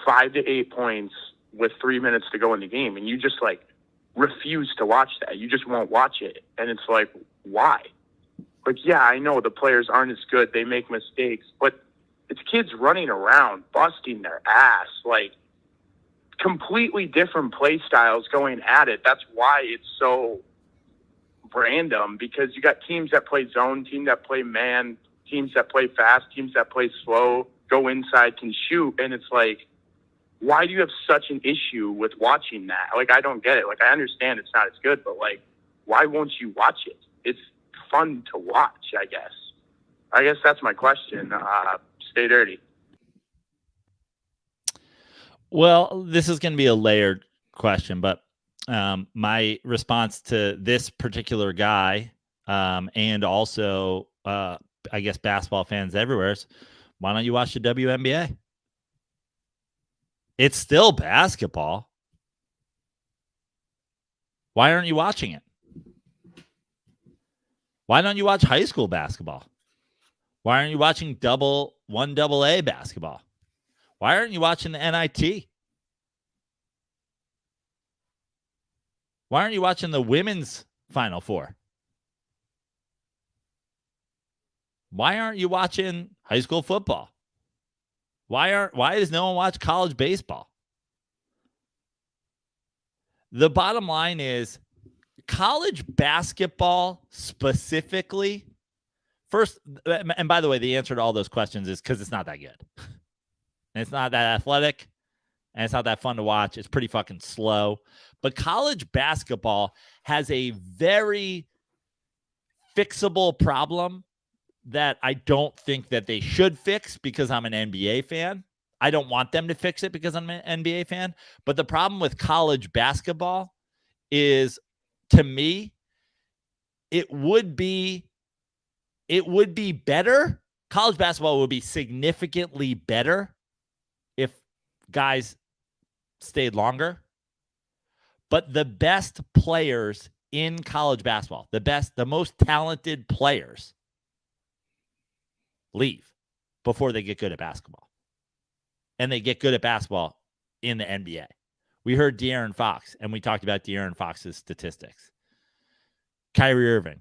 5 to 8 points with 3 minutes to go in the game. And you just, like, refuse to watch that. You just won't watch it. And it's like, why? Like, yeah, I know the players aren't as good. They make mistakes. But it's kids running around, busting their ass. Like, completely different play styles going at it. That's why it's so random, because you got teams that play zone, teams that play man, teams that play fast, teams that play slow, go inside, can shoot. And it's like, why do you have such an issue with watching that? Like, I don't get it. Like, I understand it's not as good, but, like, why won't you watch it? It's fun to watch, I guess. I guess that's my question. Stay dirty. Well, this is going to be a layered question, but my response to this particular guy and also, I guess, basketball fans everywhere is, why don't you watch the WNBA? It's still basketball. Why aren't you watching it? Why don't you watch high school basketball? Why aren't you watching one AA basketball? Why aren't you watching the NIT? Why aren't you watching the women's Final Four? Why aren't you watching high school football? Why does no one watch college baseball? The bottom line is college basketball specifically. First, and by the way, the answer to all those questions is because it's not that good. And it's not that athletic, and it's not that fun to watch. It's pretty fucking slow. But college basketball has a very fixable problem that I don't think that they should fix because I'm an NBA fan. I don't want them to fix it because I'm an NBA fan. But the problem with college basketball is, to me, it would be better. College basketball would be significantly better if guys stayed longer. But the best players in college basketball, the most talented players, leave before they get good at basketball. And they get good at basketball in the NBA. We heard De'Aaron Fox, and we talked about De'Aaron Fox's statistics. Kyrie Irving,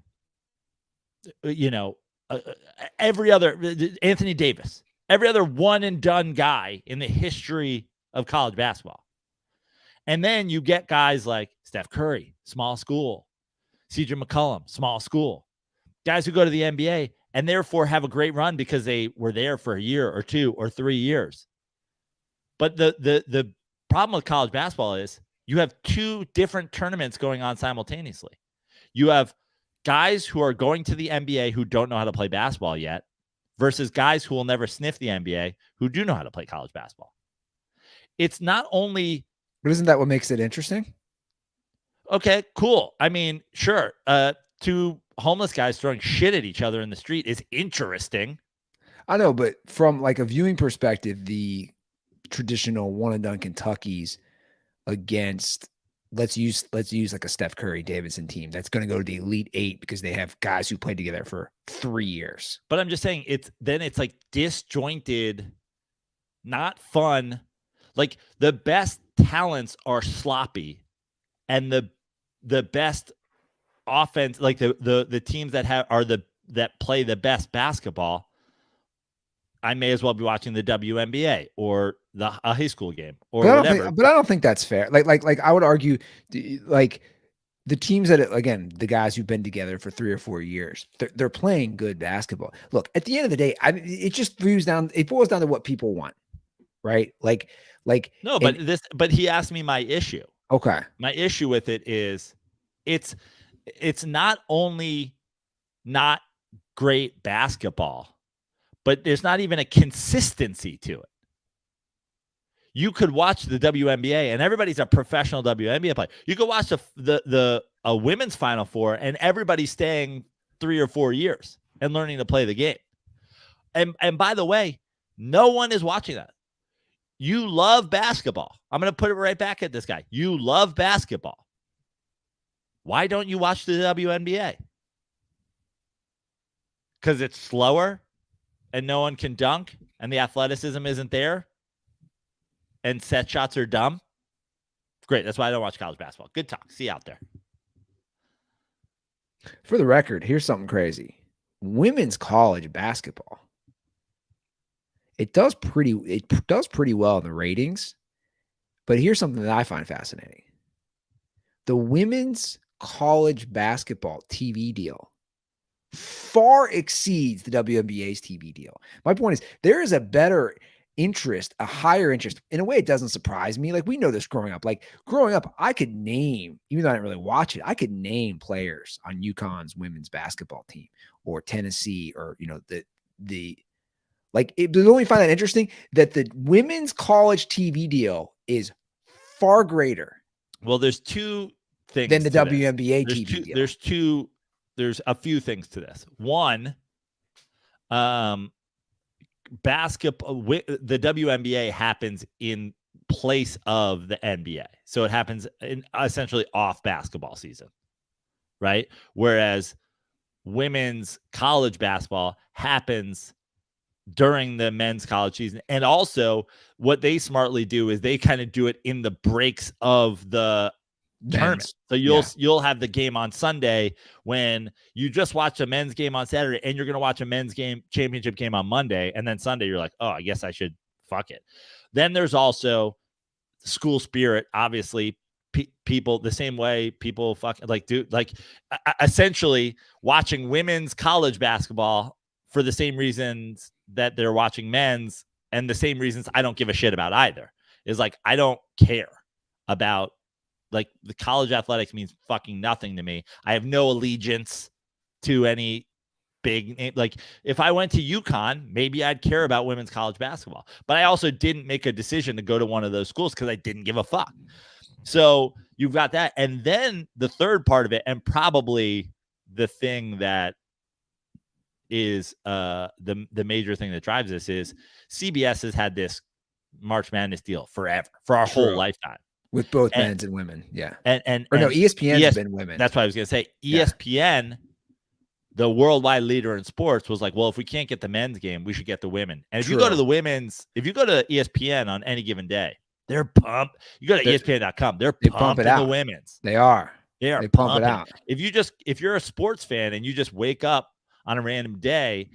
every other, Anthony Davis, every other one-and-done guy in the history of college basketball. And then you get guys like Steph Curry, small school, CJ McCollum, small school, guys who go to the NBA and therefore have a great run because they were there for a year or 2 or 3 years. But the problem with college basketball is you have 2 different tournaments going on simultaneously. You have guys who are going to the NBA who don't know how to play basketball yet versus guys who will never sniff the NBA who do know how to play college basketball. It's not only... But isn't that what makes it interesting? Okay, cool. I mean, sure. 2 homeless guys throwing shit at each other in the street is interesting. I know, but from like a viewing perspective, the traditional one-and-done Kentuckies against let's use like a Steph Curry Davidson team that's going to go to the Elite 8 because they have guys who played together for 3 years. But I'm just saying it's like disjointed, not fun. Like the best talents are sloppy, and the best offense, like the teams that play the best basketball, I may as well be watching the WNBA or a high school game or whatever. But I don't think that's fair. Like I would argue, like the teams that, again, the guys who've been together for 3 or 4 years, they're playing good basketball. Look, at the end of the day, it just boils down to what people want, right? Like no, but he asked me my issue. Okay, my issue with it is it's not only not great basketball, but there's not even a consistency to it. You could watch the WNBA, and everybody's a professional WNBA player. You could watch a women's Final Four, and everybody's staying 3 or 4 years and learning to play the game. And by the way, no one is watching that. You love basketball. I'm going to put it right back at this guy. You love basketball. Why don't you watch the WNBA? Because it's slower and no one can dunk and the athleticism isn't there and set shots are dumb? Great. That's why I don't watch college basketball. Good talk. See you out there. For the record, here's something crazy. Women's college basketball. It does pretty well in the ratings, but here's something that I find fascinating. The women's college basketball TV deal far exceeds the WNBA's TV deal. My point is there is a better interest, a higher interest. In a way, it doesn't surprise me. Like we know this growing up. Like growing up, I could name, even though I didn't really watch it, I could name players on UConn's women's basketball team or Tennessee or, does only find that interesting that the women's college TV deal is far greater. Well, there's 2 things than the WNBA TV deal. There's a few things to this. One, basketball, the WNBA happens in place of the NBA. So it happens in essentially off basketball season, right? Whereas women's college basketball happens during the men's college season. And also what they smartly do is they kind of do it in the breaks of the tournament. So you'll have the game on Sunday when you just watch a men's game on Saturday, and you're going to watch a men's game championship game on Monday. And then Sunday you're like, oh, I guess I should fuck it. Then there's also school spirit. Obviously people the same way people essentially watching women's college basketball for the same reasons that they're watching men's, and the same reasons I don't give a shit about either. Is like, I don't care about, like, the college athletics means fucking nothing to me. I have no allegiance to any big name. Like, if I went to UConn, maybe I'd care about women's college basketball, but I also didn't make a decision to go to one of those schools because I didn't give a fuck. So you've got that. And then the third part of it, and probably the thing that is the major thing that drives this, is CBS has had this March Madness deal forever, for our whole lifetime, with both men's and women. Yeah. And ESPN has been women. That's what I was going to say. ESPN, the worldwide leader in sports, was like, well, if we can't get the men's game, we should get the women. And if you go to the women's, if you go to ESPN on any given day, they're pumped. You go to ESPN.com, they're pumping the women's. They are. They pump it out. If you're a sports fan and you just wake up on a random day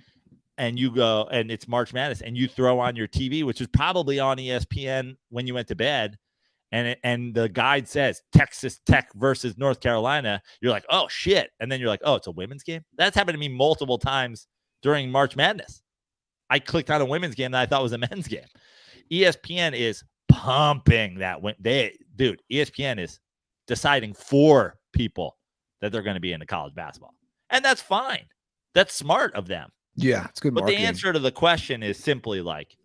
and you go, and it's March Madness, and you throw on your TV, which is probably on ESPN when you went to bed, and the guide says Texas Tech versus North Carolina, you're like, oh shit. And then you're like, oh, it's a women's game. That's happened to me multiple times during March Madness. I clicked on a women's game that I thought was a men's game. ESPN is pumping that. ESPN is deciding for people that they're going to be into college basketball. And that's fine. That's smart of them. Yeah, it's good marketing. But the answer to the question is simply like,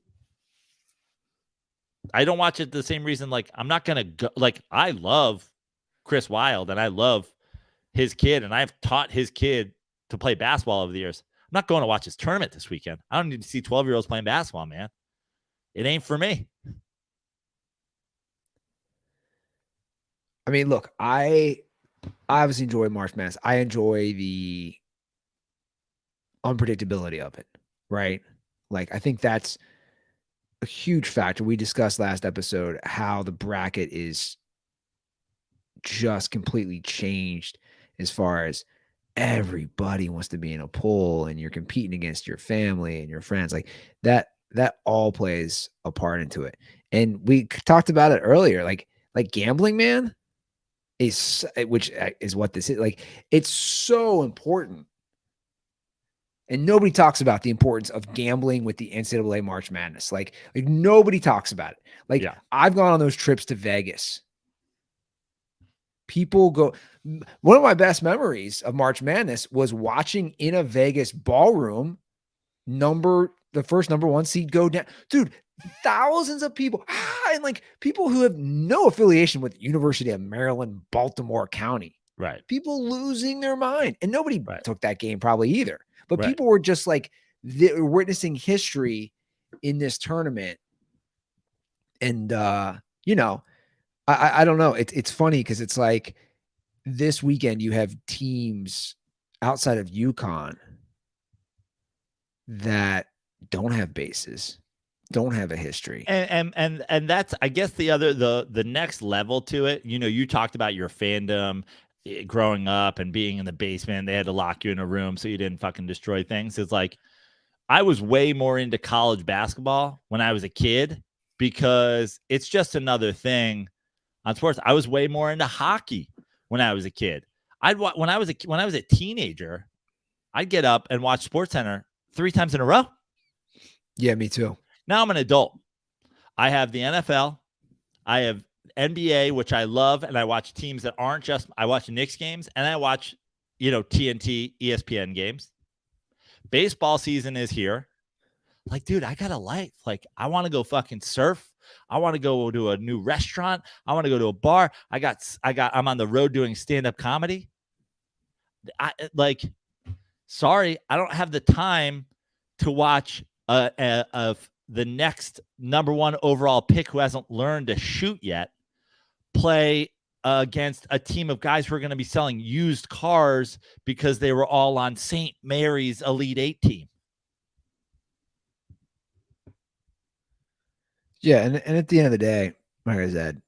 I don't watch it the same reason. Like, I'm not going to go. Like, I love Chris Wilde and I love his kid, and I've taught his kid to play basketball over the years. I'm not going to watch his tournament this weekend. I don't need to see 12-year-olds playing basketball, man. It ain't for me. I mean, look, I obviously enjoy March Madness. I enjoy the unpredictability of it, right? Like, I think that's a huge factor. We discussed last episode how the bracket is just completely changed as far as everybody wants to be in a pool, and you're competing against your family and your friends. Like, that all plays a part into it. And we talked about it earlier, like gambling, man, which is what this is. Like, it's so important. And nobody talks about the importance of gambling with the NCAA March Madness. Like nobody talks about it. Like, I've gone on those trips to Vegas. People go. One of my best memories of March Madness was watching in a Vegas ballroom the first number one seed go down. Dude, thousands of people. And like people who have no affiliation with University of Maryland, Baltimore County. Right. People losing their mind. And nobody took that game probably either. But people were just like, they're witnessing history in this tournament. And, I don't know. It's funny because it's like this weekend you have teams outside of UConn that don't have bases, don't have a history. And that's, I guess, the next level to it. You talked about your fandom growing up and being in the basement. They had to lock you in a room so you didn't fucking destroy things. It's like, I was way more into college basketball when I was a kid because it's just another thing on sports. I was way more into hockey when I was a kid. When I was a teenager, I'd get up and watch SportsCenter 3 times in a row. Yeah, me too. Now I'm an adult. I have the NFL. I have NBA, which I love, and I watch teams that aren't just. I watch Knicks games, and I watch, TNT, ESPN games. Baseball season is here. Like, dude, I got a life. Like, I want to go fucking surf. I want to go to a new restaurant. I want to go to a bar. I'm on the road doing stand-up comedy. Sorry, I don't have the time to watch a the next number 1 overall pick who hasn't learned to shoot yet play against a team of guys who are going to be selling used cars because they were all on St. Mary's Elite 8 team. Yeah, and at the end of the day, like I said,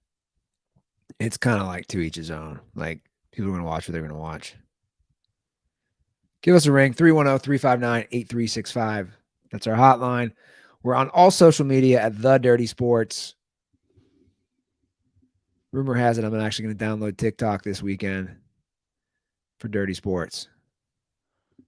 it's kind of like to each his own. Like, people are going to watch what they're going to watch. Give us a ring, 310-359-8365. That's our hotline. We're on all social media at The Dirty Sports. Rumor has it I'm actually going to download TikTok this weekend for Dirty Sports.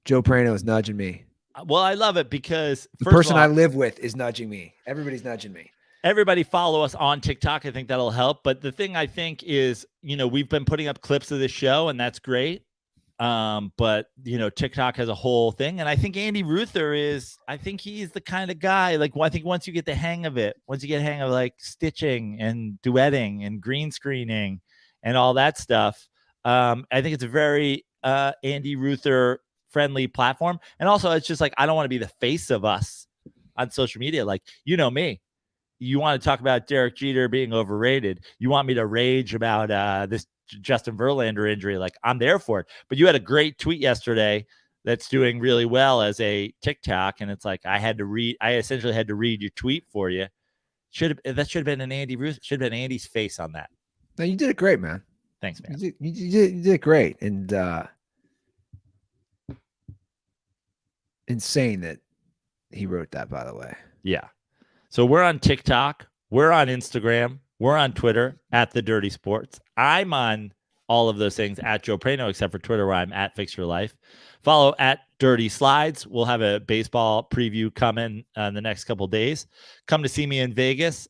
Joe Prano is nudging me. Well, I love it because the person I live with is nudging me. Everybody's nudging me. Everybody follow us on TikTok. I think that'll help. But the thing I think is, we've been putting up clips of this show, and that's great. But TikTok has a whole thing. And I think Andy Ruther he's the kind of guy, like, I think once you get the hang of it, like stitching and duetting and green screening and all that stuff, I think it's a very Andy Ruther friendly platform. And also it's just like, I don't want to be the face of us on social media. Like, me, you want to talk about Derek Jeter being overrated. You want me to rage about this Justin Verlander injury. Like, I'm there for it. But you had a great tweet yesterday that's doing really well as a TikTok. And it's like, I essentially had to read your tweet for you. That should have been an Andy Ruth. Should have been Andy's face on that. No, you did it great, man. Thanks, man. You did it great. And insane that he wrote that, by the way. Yeah. So we're on TikTok. We're on Instagram. We're on Twitter at The Dirty Sports. I'm on all of those things at Joe Prano, except for Twitter, where I'm at Fix Your Life. Follow at Dirty Slides. We'll have a baseball preview coming in the next couple of days. Come to see me in Vegas,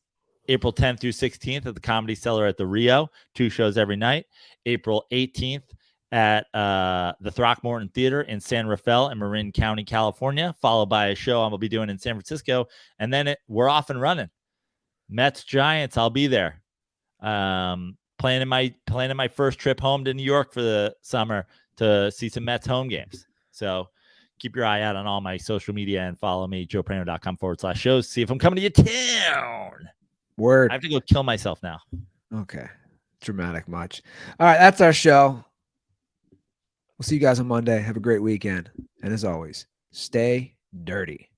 April 10th through 16th at the Comedy Cellar at the Rio. 2 shows every night. April 18th at the Throckmorton Theater in San Rafael in Marin County, California, followed by a show I'm going to be doing in San Francisco. And then we're off and running. Mets Giants, I'll be there. Planning my first trip home to New York for the summer to see some Mets home games. So keep your eye out on all my social media and follow me, joeprano.com/shows. See if I'm coming to your town. Word. I have to go kill myself now. Okay. Dramatic much. All right. That's our show. We'll see you guys on Monday. Have a great weekend. And as always, stay dirty.